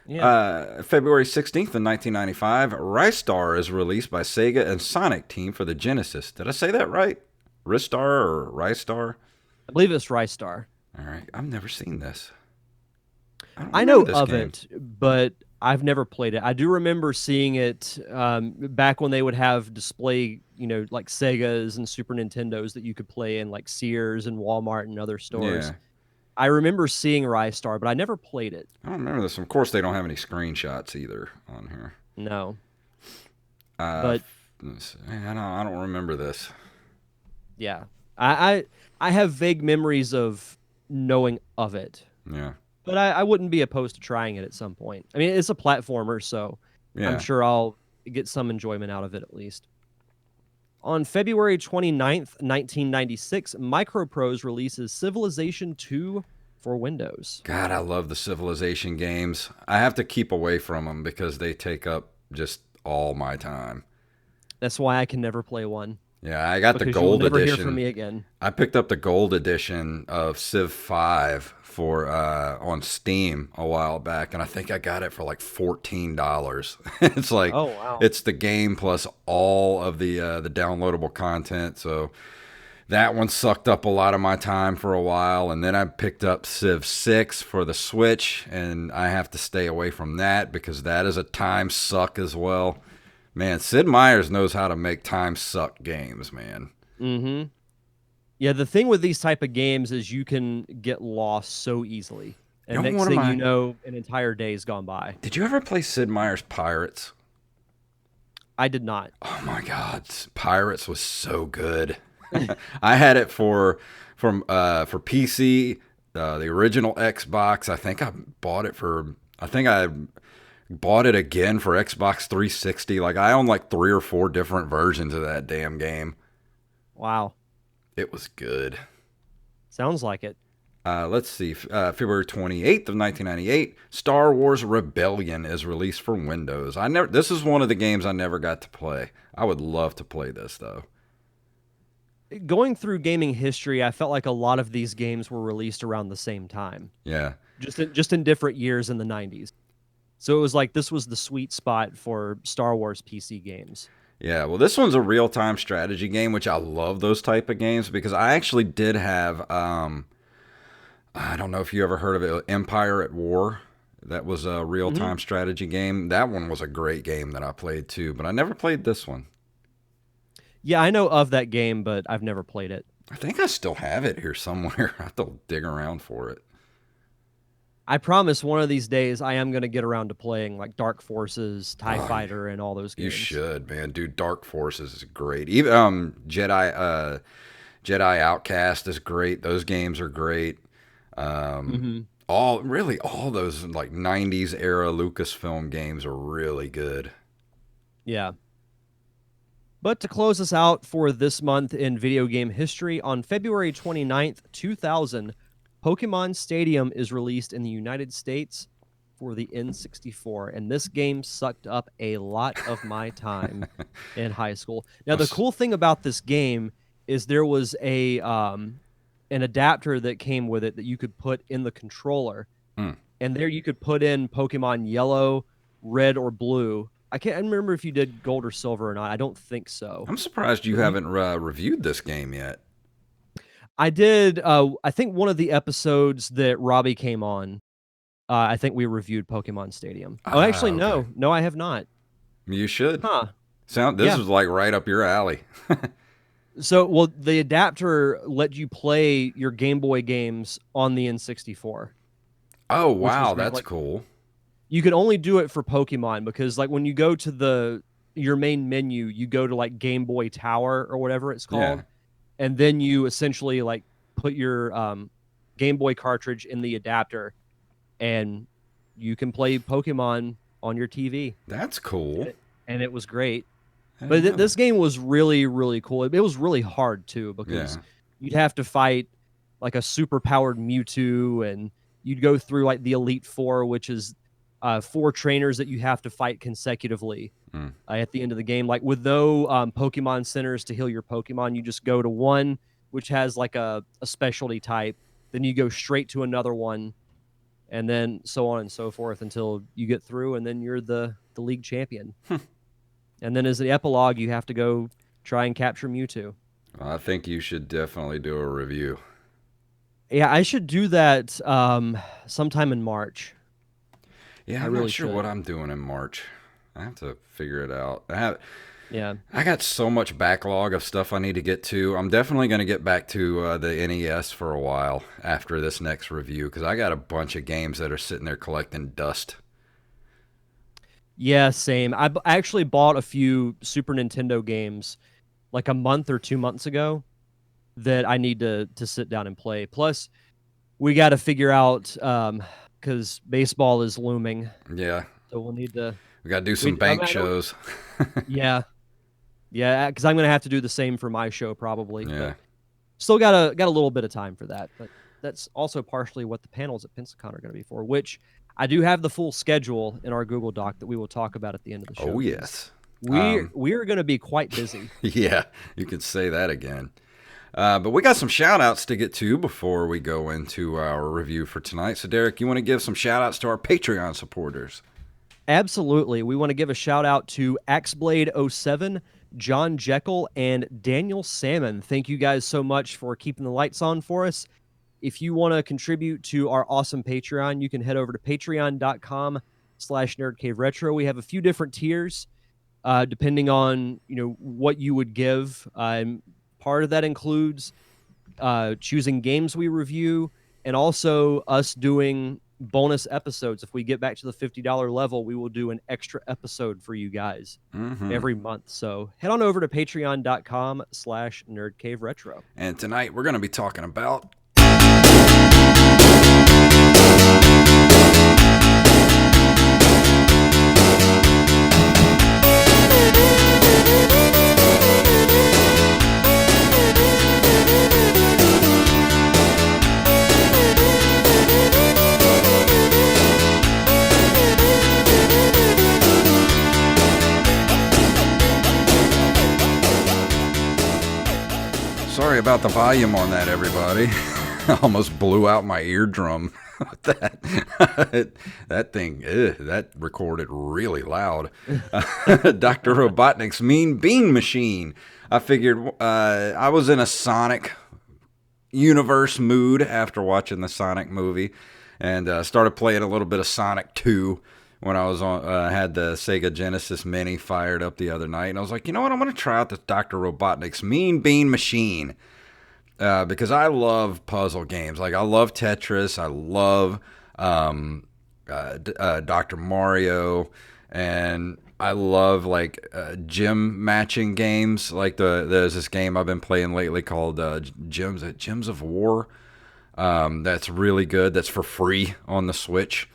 yeah. February 16th, 1995, Ristar is released by Sega and Sonic Team for the Genesis. Did I say that right? Ristar or Ristar? I believe it's Rice Star. All right. I've never seen this. I don't I remember know this of game. it, but I've never played it. I do remember seeing it back when they would have display, like Segas and Super Nintendos that you could play in like Sears and Walmart and other stores. Yeah. I remember seeing Rice Star, but I never played it. I don't remember this. Of course, they don't have any screenshots either on here. No, Uh, but I don't remember this. yeah, I have vague memories of knowing of it, Yeah. but I wouldn't be opposed to trying it at some point. I mean, it's a platformer, so I'm Yeah. sure I'll get some enjoyment out of it at least. On February 29th, 1996, Microprose releases Civilization 2 for Windows. God, I love the Civilization games. I have to keep away from them because they take up just all my time. That's why I can never play one, Yeah, I got the because you will gold never edition. hear from me again. I picked up the gold edition of Civ 5 for on Steam a while back, and I think I got it for like $14. It's like Oh, wow. it's the game plus all of the downloadable content. So that one sucked up a lot of my time for a while, and then I picked up Civ 6 for the Switch, and I have to stay away from that because that is a time suck as well. Man, Sid Meier's knows how to make time suck games, man. Mm-hmm. Yeah, the thing with these type of games is you can get lost so easily. You And know, next one of thing my you know, an entire day's gone by. Did you ever play Sid Meier's Pirates? I did not. Oh my God, Pirates was so good. I had it for PC, the original Xbox. I think I bought it for. I think I bought it again for Xbox 360. Like I own like 3 or 4 different versions of that damn game. Wow. It was good. Sounds like it. Let's see. February 28th of 1998, Star Wars Rebellion is released for Windows. This is one of the games I never got to play. I would love to play this though. Going through gaming history, I felt like a lot of these games were released around the same time, Yeah. just in different years in the 90s. So it was like this was the sweet spot for Star Wars PC games. Yeah, well, this one's a real-time strategy game, which I love those type of games because I actually did have, I don't know if you ever heard of it, Empire at War. That was a Hmm. real-time strategy game. That one was a great game that I played too, but I never played this one. Yeah, I know of that game, but I've never played it. I think I still have it here somewhere. I have to dig around for it. I promise one of these days I am going to get around to playing like Dark Forces, TIE Oh, Fighter, and all those you games. should, man. Dude, Dark Forces is great. Even Jedi Outcast is great. Those games are great. Um, Hmm. all those like '90s era Lucasfilm games are really good. Yeah. But to close us out for this month in video game history, on February 29th, 2000, Pokemon Stadium is released in the United States for the N64. And this game sucked up a lot of my time in high school. Now, the cool thing about this game is there was an adapter that came with it that you could put in the controller. Hmm. And there you could put in Pokemon Yellow, Red, or Blue. I can't remember if you did Gold or Silver or not. I don't think so. I'm surprised you But haven't reviewed this game yet. I did. I think one of the episodes that Robbie came on, I think we reviewed Pokemon Stadium. Oh, Ah, actually, okay. no, I have not. You should. Huh? This Yeah. is like right up your alley. So, well, the adapter let you play your Game Boy games on the N64, Oh, which was wow, great. that's Like, cool. you could only do it for Pokemon because, like, when you go to your main menu, you go to like Game Boy Tower or whatever it's Yeah. called, and then you essentially like put your Game Boy cartridge in the adapter, and you can play Pokemon on your TV. That's cool. And it was great. I But didn't know that. this game was really, really cool. It was really hard too Yeah. because you'd have to fight like a super powered Mewtwo, and you'd go through like the Elite Four, which is four trainers that you have to fight consecutively Mm. at the end of the game. Like with no Pokemon centers to heal your Pokemon, you just go to one which has like a specialty type, then you go straight to another one, and then so on and so forth until you get through, and then you're the league champion. And then as the epilogue, you have to go try and capture Mewtwo. I think you should definitely do a review. Yeah, I should do that sometime in March. Yeah, I I'm not really sure what should. I'm doing in March. I have to figure it out. Yeah. I got so much backlog of stuff I need to get to. I'm definitely going to get back to the NES for a while after this next review because I got a bunch of games that are sitting there collecting dust. Yeah, same. I actually bought a few Super Nintendo games like a month or 2 months ago that I need to sit down and play. Plus, we got to figure out because baseball is looming, Yeah, so we'll need to. we got to do some We, I mean, bank I know. shows. Yeah, yeah, because I'm gonna have to do the same for my show probably, but Yeah. still got a little bit of time for that. But that's also partially what the panels at Pensacon are going to be for. Which I do have the full schedule in our Google Doc that we will talk about at the end of the show. Oh, yes. We're going to be quite busy. Yeah, you could say that again. But we got some shout outs to get to before we go into our review for tonight. So, Derek, you want to give some shout outs to our Patreon supporters? Absolutely. We want to give a shout out to Axeblade07, John Jekyll, and Daniel Salmon. Thank you guys so much for keeping the lights on for us. If you want to contribute to our awesome Patreon, you can head over to patreon.com/nerdcaveretro. We have a few different tiers, depending on what you would give. Part of that includes choosing games we review, and also us doing bonus episodes. If we get back to the $50 level, we will do an extra episode for you guys every month. So head on over to patreon.com/nerdcaveretro. And tonight we're going to be talking about Sorry about the volume on that, everybody. I almost blew out my eardrum with that. That thing, that recorded really loud. Dr. Robotnik's Mean Bean Machine. I figured I was in a Sonic universe mood after watching the Sonic movie and started playing a little bit of Sonic 2 when I was on had the Sega Genesis Mini fired up the other night, and I was like, you know what, I'm going to try out this Dr. Robotnik's Mean Bean Machine because I love puzzle games. Like, I love Tetris, I love Dr. Mario, and I love like gym matching games. Like there's this game I've been playing lately called Gems of War. That's really good. That's for free on the Switch.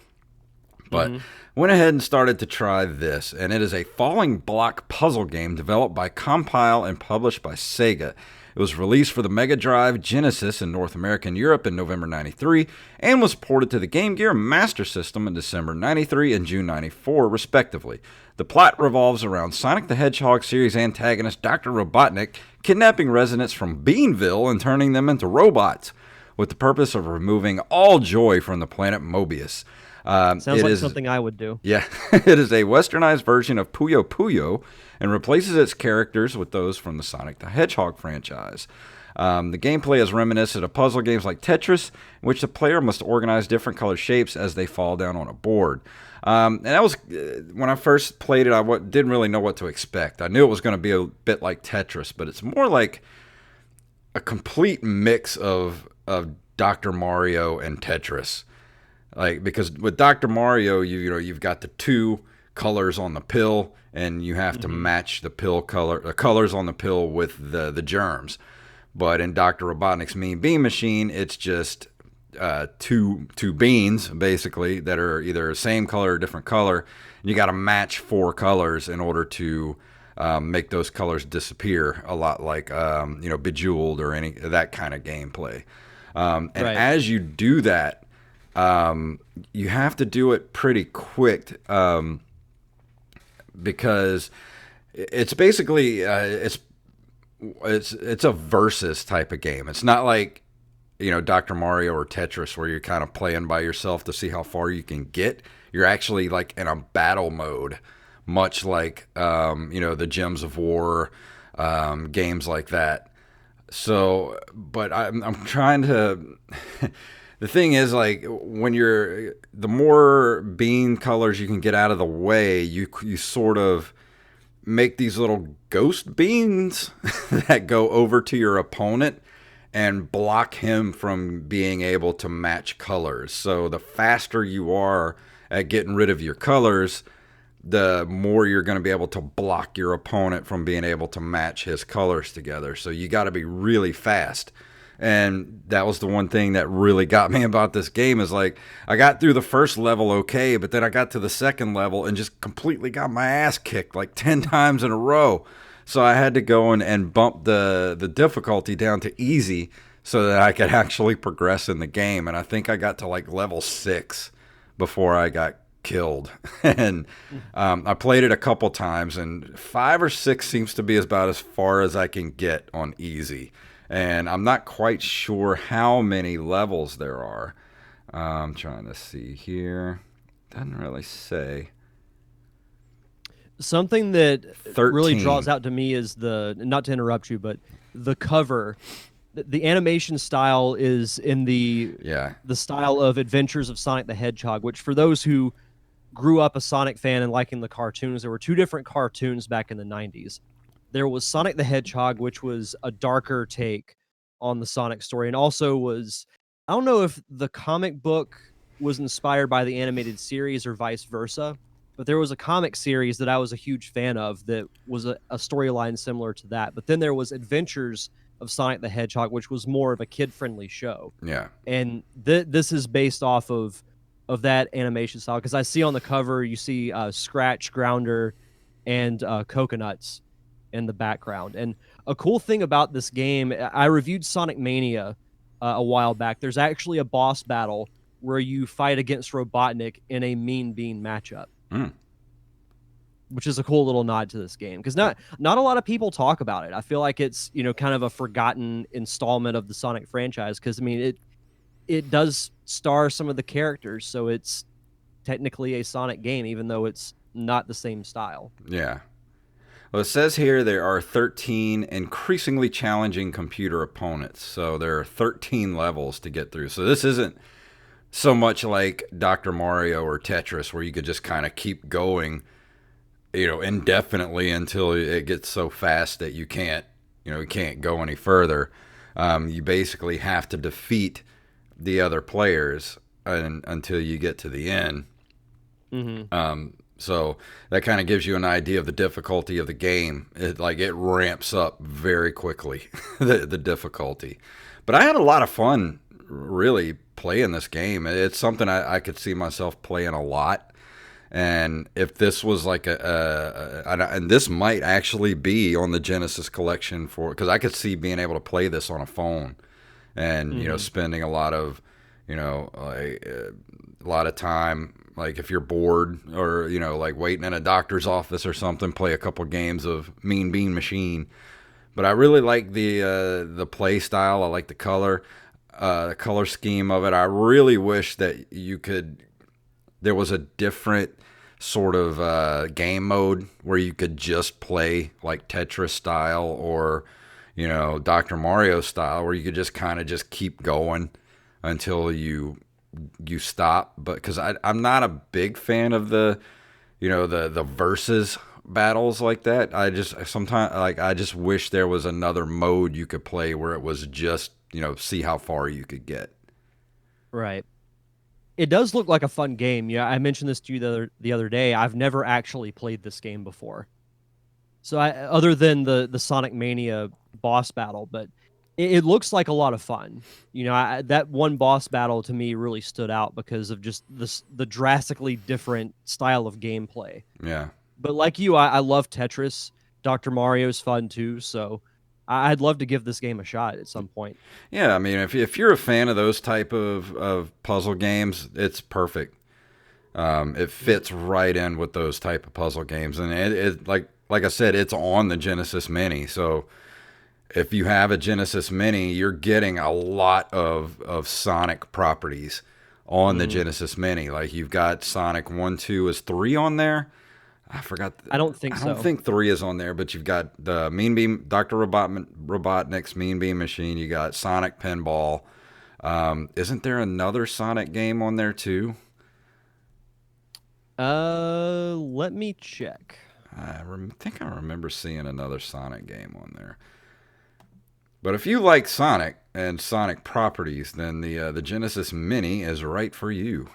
But Mm-hmm. went ahead and started to try this, and it is a falling block puzzle game developed by Compile and published by Sega. It was released for the Mega Drive, Genesis in North America and Europe in November 93, and was ported to the Game Gear Master System in December 93 and June 94, respectively. The plot revolves around Sonic the Hedgehog series antagonist Dr. Robotnik kidnapping residents from Beanville and turning them into robots, with the purpose of removing all joy from the planet Mobius. Sounds like something I would do. Yeah, it is a westernized version of Puyo Puyo and replaces its characters with those from the Sonic the Hedgehog franchise. The gameplay is reminiscent of puzzle games like Tetris, in which the player must organize different color shapes as they fall down on a board. And that was when I first played it. I didn't really know what to expect. I knew it was going to be a bit like Tetris, but it's more like a complete mix of Dr. Mario and Tetris. Like, because with Dr. Mario, you've got the two colors on the pill, and you have to match the colors on the pill with the germs. But in Dr. Robotnik's Mean Bean Machine, it's just two beans basically that are either same color or different color. And you got to match four colors in order to make those colors disappear. A lot like Bejeweled or any that kind of gameplay. And Right. as you do that, you have to do it pretty quick because it's basically it's a versus type of game. It's not like Dr. Mario or Tetris where you're kind of playing by yourself to see how far you can get. You're actually like in a battle mode, much like the Gems of War games like that. So, but I'm trying to. The thing is, like, the more bean colors you can get out of the way, you sort of make these little ghost beans that go over to your opponent and block him from being able to match colors. So the faster you are at getting rid of your colors, the more you're going to be able to block your opponent from being able to match his colors together. So you got to be really fast. And that was the one thing that really got me about this game is like I got through the first level okay, but then I got to the second level and just completely got my ass kicked like 10 times in a row. So I had to go and bump the difficulty down to easy so that I could actually progress in the game. And I think I got to like level 6 before I got killed. And I played it a couple times, and 5 or 6 seems to be about as far as I can get on easy. And I'm not quite sure how many levels there are. I'm trying to see here. Doesn't really say. Something that 13. really draws out to me is not to interrupt you, but the cover. The animation style is in the style of Adventures of Sonic the Hedgehog, which for those who grew up a Sonic fan and liking the cartoons, there were two different cartoons back in the 90s. There was Sonic the Hedgehog, which was a darker take on the Sonic story, and also was, I don't know if the comic book was inspired by the animated series or vice versa, but there was a comic series that I was a huge fan of that was a storyline similar to that. But then there was Adventures of Sonic the Hedgehog, which was more of a kid-friendly show. Yeah. And this is based off of that animation style, because I see on the cover, you see Scratch, Grounder, and Coconuts in the background. And a cool thing about this game, I reviewed Sonic Mania a while back. There's actually a boss battle where you fight against Robotnik in a Mean Bean matchup, which is a cool little nod to this game, because not a lot of people talk about it. I feel like it's kind of a forgotten installment of the Sonic franchise, because I mean it does star some of the characters, so it's technically a Sonic game, even though it's not the same style. Yeah. Well, it says here there are 13 increasingly challenging computer opponents. So there are 13 levels to get through. So this isn't so much like Dr. Mario or Tetris where you could just kind of keep going, indefinitely until it gets so fast that you can't go any further. You basically have to defeat the other players until you get to the end. Hmm. So that kind of gives you an idea of the difficulty of the game. It ramps up very quickly, the difficulty. But I had a lot of fun really playing this game. It's something I could see myself playing a lot. And if this was like and this might actually be on the Genesis collection because I could see being able to play this on a phone and, Hmm. spending a lot of, a lot of time, like if you're bored or, like waiting in a doctor's office or something, play a couple games of Mean Bean Machine. But I really like the play style. I like the color scheme of it. I really wish that there was a different sort of game mode where you could just play like Tetris style or Dr. Mario style, where you could just kind of just keep going until you stop. But because I'm not a big fan of the versus battles like that. I just sometimes I just wish there was another mode you could play where it was just see how far you could get. Right. It does look like a fun game. Yeah, I mentioned this to you the other day. I've never actually played this game before. So other than the Sonic Mania boss battle, but it looks like a lot of fun. That one boss battle to me really stood out because of just the drastically different style of gameplay. Yeah. But like you, I love Tetris. Dr. Mario's fun too, so I'd love to give this game a shot at some point. Yeah, I mean, if you're a fan of those type of puzzle games, it's perfect. It fits right in with those type of puzzle games, and it like I said, it's on the Genesis Mini. So if you have a Genesis Mini, you're getting a lot of Sonic properties on the Hmm. Genesis Mini. Like you've got Sonic 1, 2, is 3 on there? I forgot. I don't think I don't so. think 3 is on there, but you've got the Mean Beam, Robotnik's Mean Beam Machine. You got Sonic Pinball. Isn't there another Sonic game on there too? Let me check. Think I remember seeing another Sonic game on there. But if you like Sonic and Sonic properties, then the Genesis Mini is right for you.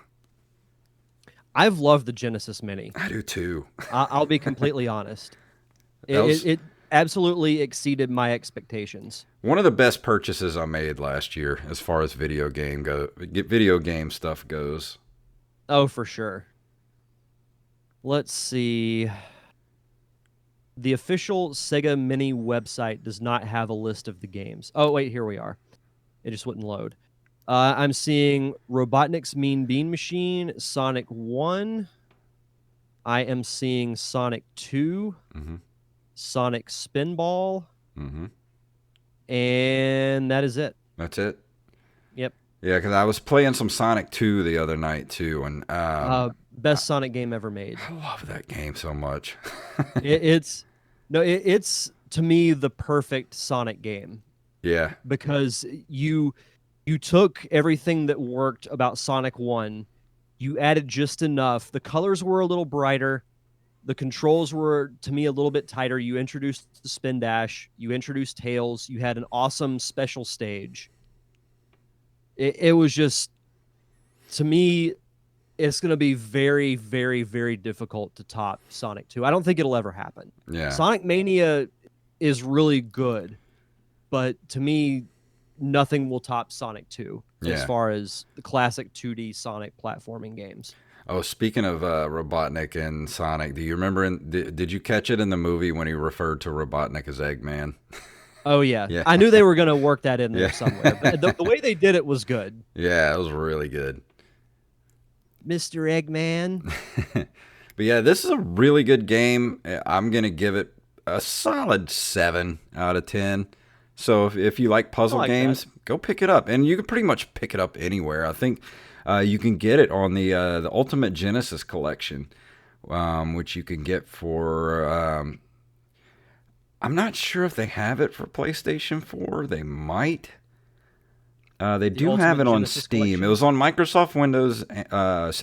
I've loved the Genesis Mini. I do too. I'll be completely honest. That It, it was it absolutely exceeded my expectations. one of the best purchases I made last year as far as video game stuff goes. Oh, for sure. Let's see. The official Sega Mini website does not have a list of the games. Oh, wait, here we are. It just wouldn't load. I'm seeing Robotnik's Mean Bean Machine, Sonic 1. I am seeing Sonic 2, Mm-hmm. Sonic Spinball, Mm-hmm. and that is it. That's it. Yep. Yeah, because I was playing some Sonic 2 the other night too, and Best Sonic game ever made. I love that game so much. It's no, it's to me the perfect Sonic game Yeah, because you took everything that worked about Sonic 1, you added just enough. The colors were a little brighter, the controls were to me a little bit tighter. You introduced the spin dash, you introduced Tails, you had an awesome special stage. It was just, to me, it's going to be very, very, very difficult to top Sonic 2. I don't think it'll ever happen. yeah, Sonic Mania is really good, but to me, nothing will top Sonic 2 as yeah. far as the classic 2D Sonic platforming games. Oh, speaking of Robotnik and Sonic, do you remember? Did you catch it in the movie when he referred to Robotnik as Eggman? Oh, yeah. Yeah, I knew they were going to work that in there yeah, somewhere, but the way they did it was good. yeah. It was really good. Mr. Eggman. But yeah, this is a really good game. I'm gonna give it a solid 7 out of 10. So if you like I puzzle like that. games, go pick it up, and you can pretty much pick it up anywhere. I think you can get it on the Ultimate Genesis collection, which you can get for. I'm not sure if they have it for PlayStation 4. They might. They The do have Ultimate it on Genesis Steam. It Collection. was on Microsoft Windows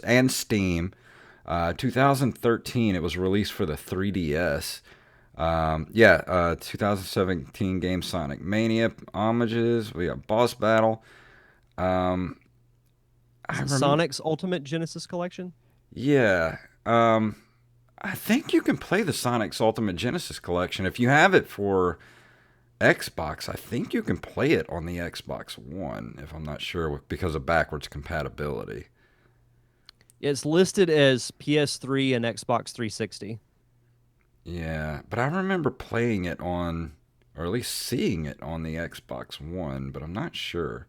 and Steam. 2013, it was released for the 3DS. 2017 game Sonic Mania homages. We got boss battle. Um, Is it Sonic's Ultimate Genesis Collection? Yeah. I think you can play the Sonic's Ultimate Genesis Collection. If you have it for Xbox, I think you can play it on the Xbox One, if I'm not sure, because of backwards compatibility. It's listed as PS3 and Xbox 360. Yeah, but I remember playing it on, or at least seeing it on the Xbox One, but I'm not sure.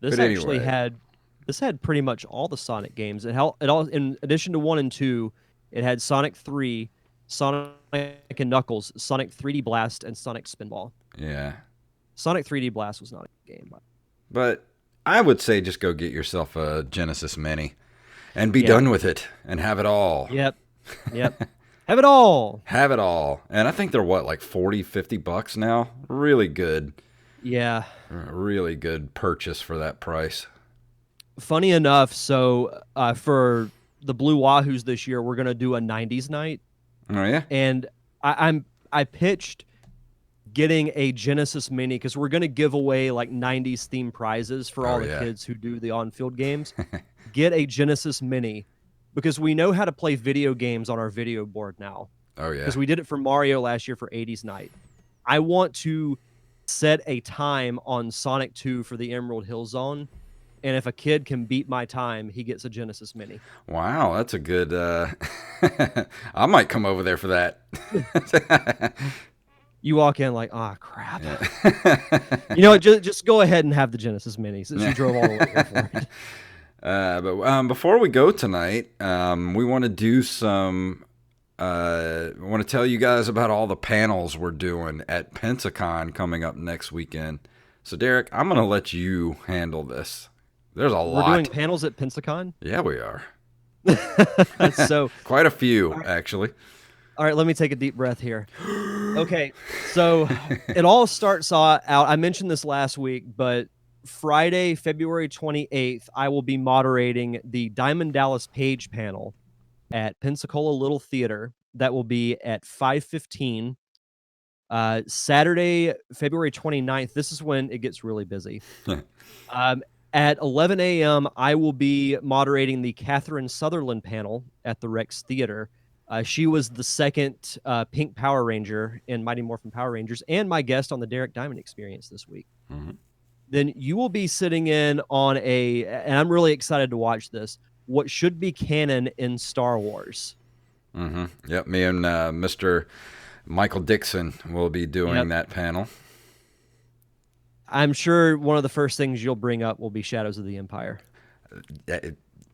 This actually had pretty much all the Sonic games. It all in addition to 1 and 2, it had Sonic 3, Sonic and Knuckles, Sonic 3D Blast, and Sonic Spinball. Yeah. Sonic 3D Blast was not a game. But I would say just go get yourself a Genesis Mini and be done with it and have it all. Yep. Have it all. Have it all. And I think they're what, like 40, 50 bucks now? Really good. Yeah. Really good purchase for that price. Funny enough, so for the Blue Wahoos this year, we're gonna do a 90s night. Oh yeah. And I pitched getting a Genesis Mini because we're gonna give away like 90s themed prizes for all the kids who do the on-field games. Get a Genesis Mini because we know how to play video games on our video board now. Oh yeah. Because we did it for Mario last year for 80s night. I want to set a time on Sonic 2 for the Emerald Hill Zone. And if a kid can beat my time, he gets a Genesis Mini. Wow, that's a good... I might come over there for that. You walk in like, oh, crap. Yeah. You know what? Just go ahead and have the Genesis Mini since you drove all the way there for it. But before we go tonight, we want to do some... I want to tell you guys about all the panels we're doing at Pensacon coming up next weekend. So, Derek, I'm going to let you handle this. There's a lot. We're doing panels at Pensacon? Yeah, we are. So quite a few, actually. All right, let me take a deep breath here. Okay, so it all starts out, I mentioned this last week, but Friday, February 28th, I will be moderating the Diamond Dallas Page panel at Pensacola Little Theater. That will be at 5:15. Saturday, February 29th, this is when it gets really busy. At 11 a.m., I will be moderating the Catherine Sutherland panel at the Rex Theater. She was the second Pink Power Ranger in Mighty Morphin Power Rangers and my guest on the Derek Diamond Experience this week. Mm-hmm. Then you will be sitting in on and I'm really excited to watch this, what should be canon in Star Wars. Mm-hmm. Yep, me and Mr. Michael Dixon will be doing that panel. I'm sure one of the first things you'll bring up will be Shadows of the Empire.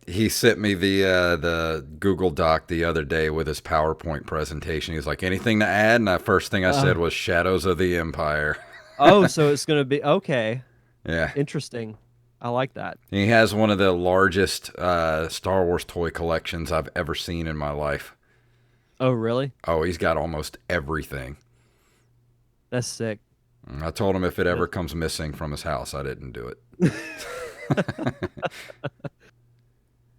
He sent me the Google Doc the other day with his PowerPoint presentation. He was like, anything to add? And the first thing I said was Shadows of the Empire. Oh, so it's going to be, okay. Yeah. Interesting. I like that. He has one of the largest Star Wars toy collections I've ever seen in my life. Oh, really? Oh, he's got almost everything. That's sick. I told him if it ever comes missing from his house, I didn't do it.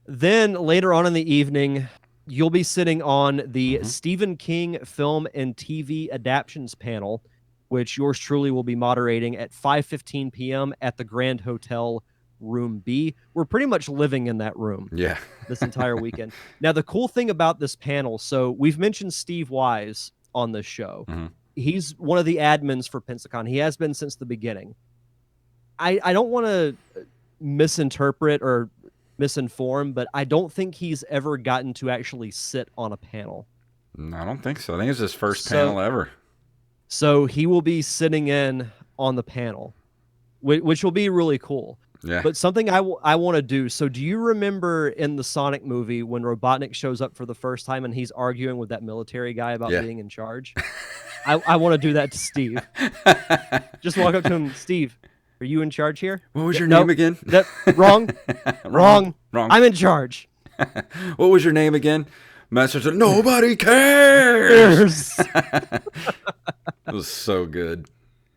Then later on in the evening, you'll be sitting on the Stephen King film and TV adaptions panel, which yours truly will be moderating at 5:15 p.m. at the Grand Hotel Room B. We're pretty much living in that room this entire weekend. Now, the cool thing about this panel, so we've mentioned Steve Wise on this show. Mm-hmm. He's one of the admins for Pensacon. He has been since the beginning. I don't want to misinterpret or misinform, but I don't think he's ever gotten to actually sit on a panel. No, I don't think so. I think it's his first panel ever. So he will be sitting in on the panel, which will be really cool. Yeah. But something I want to do. So do you remember in the Sonic movie when Robotnik shows up for the first time and he's arguing with that military guy about being in charge? I want to do that to Steve. Just walk up to him, Steve, are you in charge here? What was your name again? Wrong. Wrong. I'm in charge. What was your name again? Master said, nobody cares. It was so good.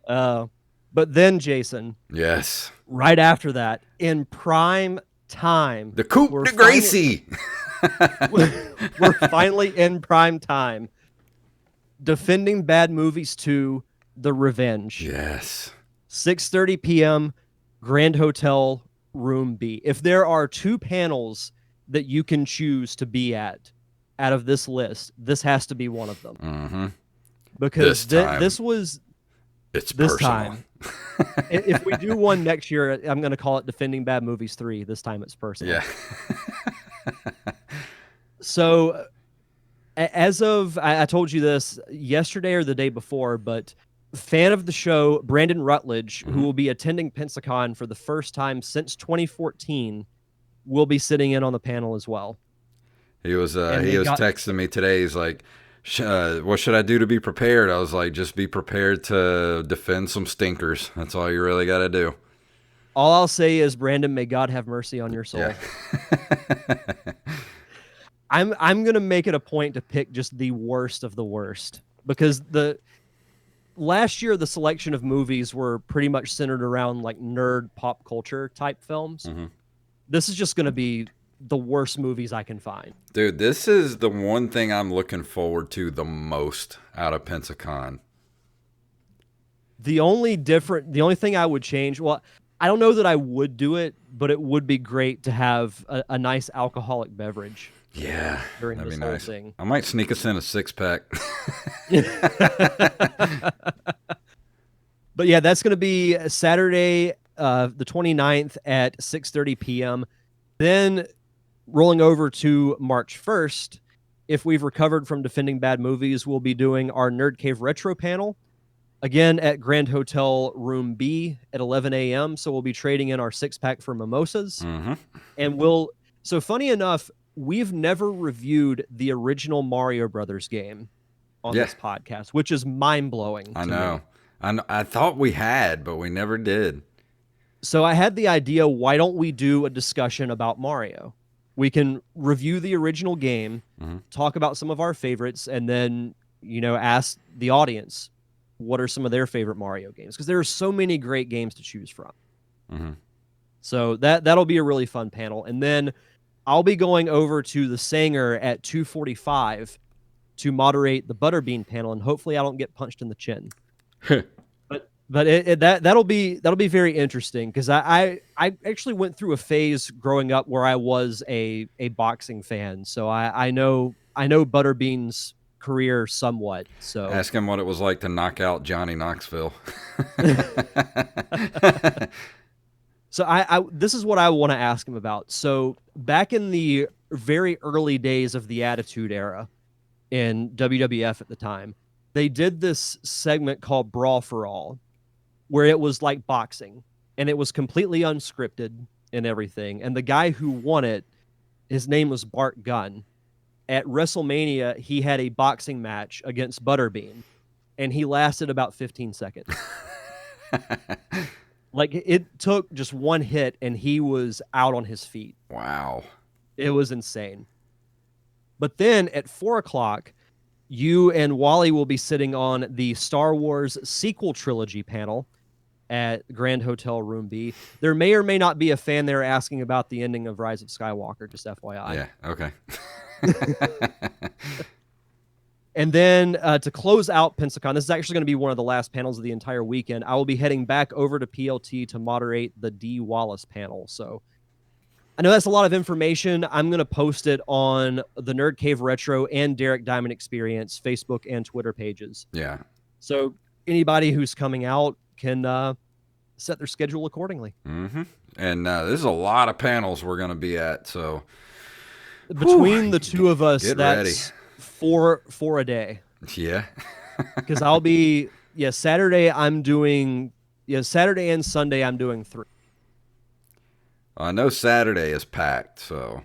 But then, Jason. Yes. Right after that, in prime time. The Coupe de Gracie. We're finally in prime time. Defending Bad Movies 2, The Revenge. Yes. 6:30 p.m. Grand Hotel Room B. If there are 2 panels that you can choose to be at out of this list, this has to be one of them. Mm-hmm. Because This time, this was it's this personal. time. If we do one next year, I'm going to call it Defending Bad Movies 3. This time it's personal. Yeah. So, as of, I told you this yesterday or the day before, but fan of the show, Brandon Rutledge, who will be attending Pensacon for the first time since 2014, will be sitting in on the panel as well. He was texting me today. He's like, what should I do to be prepared? I was like, just be prepared to defend some stinkers. That's all you really got to do. All I'll say is, Brandon, may God have mercy on your soul. Yeah. I'm gonna make it a point to pick just the worst of the worst, because the last year the selection of movies were pretty much centered around like nerd pop culture type films. Mm-hmm. This is just gonna be the worst movies I can find. Dude, this is the one thing I'm looking forward to the most out of Pensacon. The only thing I would change, well, I don't know that I would do it, but it would be great to have a nice alcoholic beverage. Yeah, during that'd this be whole nice. thing. I might sneak us in a 6-pack. But yeah, that's going to be Saturday, the 29th at 6:30 p.m. Then rolling over to March 1st, if we've recovered from Defending Bad Movies, we'll be doing our Nerd Cave Retro panel, again at Grand Hotel Room B at 11 a.m. So we'll be trading in our 6-pack for mimosas. Mm-hmm. And so funny enough, we've never reviewed the original Mario Brothers game on this podcast, which is mind-blowing. I know. I thought we had, but we never did. So I had the idea, why don't we do a discussion about Mario? We can review the original game, talk about some of our favorites, and then, ask the audience what are some of their favorite Mario games, because there are so many great games to choose from. Mm-hmm. So that'll be a really fun panel. And then I'll be going over to the Sanger at 2:45 to moderate the Butterbean panel, and hopefully I don't get punched in the chin. But that'll be very interesting, because I actually went through a phase growing up where I was a boxing fan, so I know Butterbean's career somewhat. So ask him what it was like to knock out Johnny Knoxville. So this is what I want to ask him about. So back in the very early days of the Attitude Era in WWF at the time, they did this segment called Brawl for All, where it was like boxing, and it was completely unscripted and everything. And the guy who won it, his name was Bart Gunn. At WrestleMania, he had a boxing match against Butterbean, and he lasted about 15 seconds. Like, it took just one hit, and he was out on his feet. Wow. It was insane. But then at 4 o'clock, you and Wally will be sitting on the Star Wars sequel trilogy panel at Grand Hotel Room B. There may or may not be a fan there asking about the ending of Rise of Skywalker, just FYI. Yeah, okay. And then to close out Pensacon, this is actually going to be one of the last panels of the entire weekend. I will be heading back over to PLT to moderate the D. Wallace panel. So I know that's a lot of information. I'm going to post it on the Nerd Cave Retro and Derek Diamond Experience Facebook and Twitter pages. Yeah. So anybody who's coming out can set their schedule accordingly. Mm-hmm. And this is a lot of panels we're going to be at. So between the two of us, get that's ready. four a day. Yeah. Because I'll be, Saturday and Sunday I'm doing 3. I know Saturday is packed, so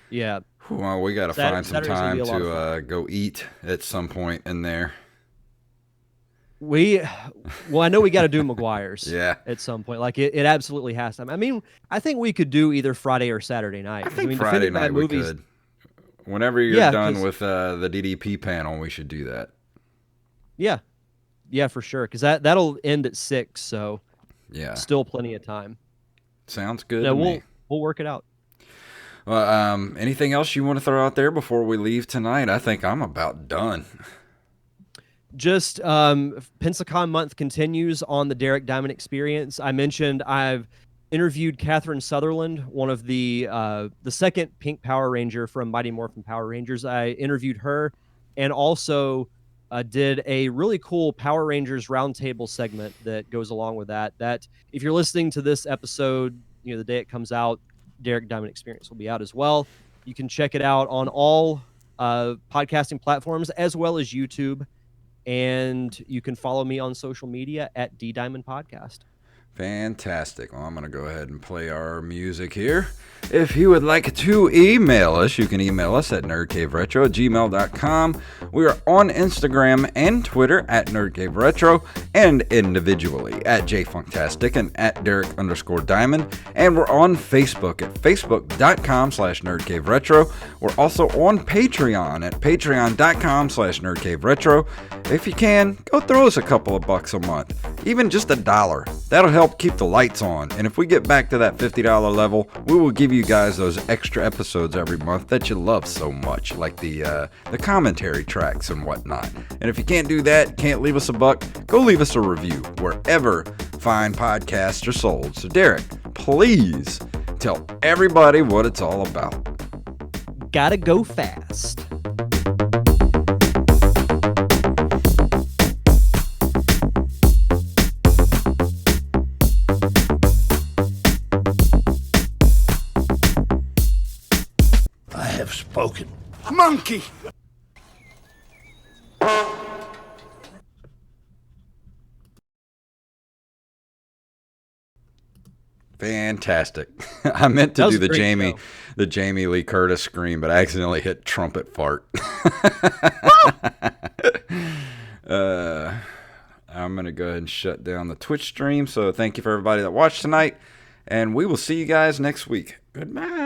yeah. Well, we got to find some time to go eat at some point in there. I know we got to do McGuire's at some point. Like, it absolutely has to. I mean, I think we could do either Friday or Saturday night. I think Friday night we could. Whenever you're done with the DDP panel, we should do that. Yeah. Yeah, for sure. Because that'll end at 6, so still plenty of time. Sounds good to me. We'll work it out. Well, anything else you want to throw out there before we leave tonight? I think I'm about done. Just Pensacon month continues on the Derek Diamond Experience. I mentioned I've interviewed Catherine Sutherland, one of the second Pink Power Ranger from Mighty Morphin Power Rangers. I interviewed her, and also did a really cool Power Rangers roundtable segment that goes along with that. That if you're listening to this episode, the day it comes out, Derek Diamond Experience will be out as well. You can check it out on all podcasting platforms as well as YouTube, and you can follow me on social media at D Diamond Podcast. Fantastic. Well, I'm going to go ahead and play our music here. If you would like to email us, you can email us at nerdcaveretro@gmail.com. We are on Instagram and Twitter at nerdcaveretro, and individually at jfunktastic and at Derek_Diamond. And we're on Facebook at facebook.com/nerdcaveretro. We're also on Patreon at patreon.com/nerdcaveretro. If you can, go throw us a couple of bucks a month, even just $1. That'll help keep the lights on. And if we get back to that $50 level, we will give you guys those extra episodes every month that you love so much, like the commentary tracks and whatnot. And if you can't do that, can't leave us a buck, go leave us a review wherever fine podcasts are sold. So Derek, please tell everybody what it's all about. Gotta go fast. Spoken. Monkey! Fantastic. I meant to do the Jamie Lee Curtis scream, but I accidentally hit trumpet fart. I'm going to go ahead and shut down the Twitch stream. So thank you for everybody that watched tonight, and we will see you guys next week. Goodbye.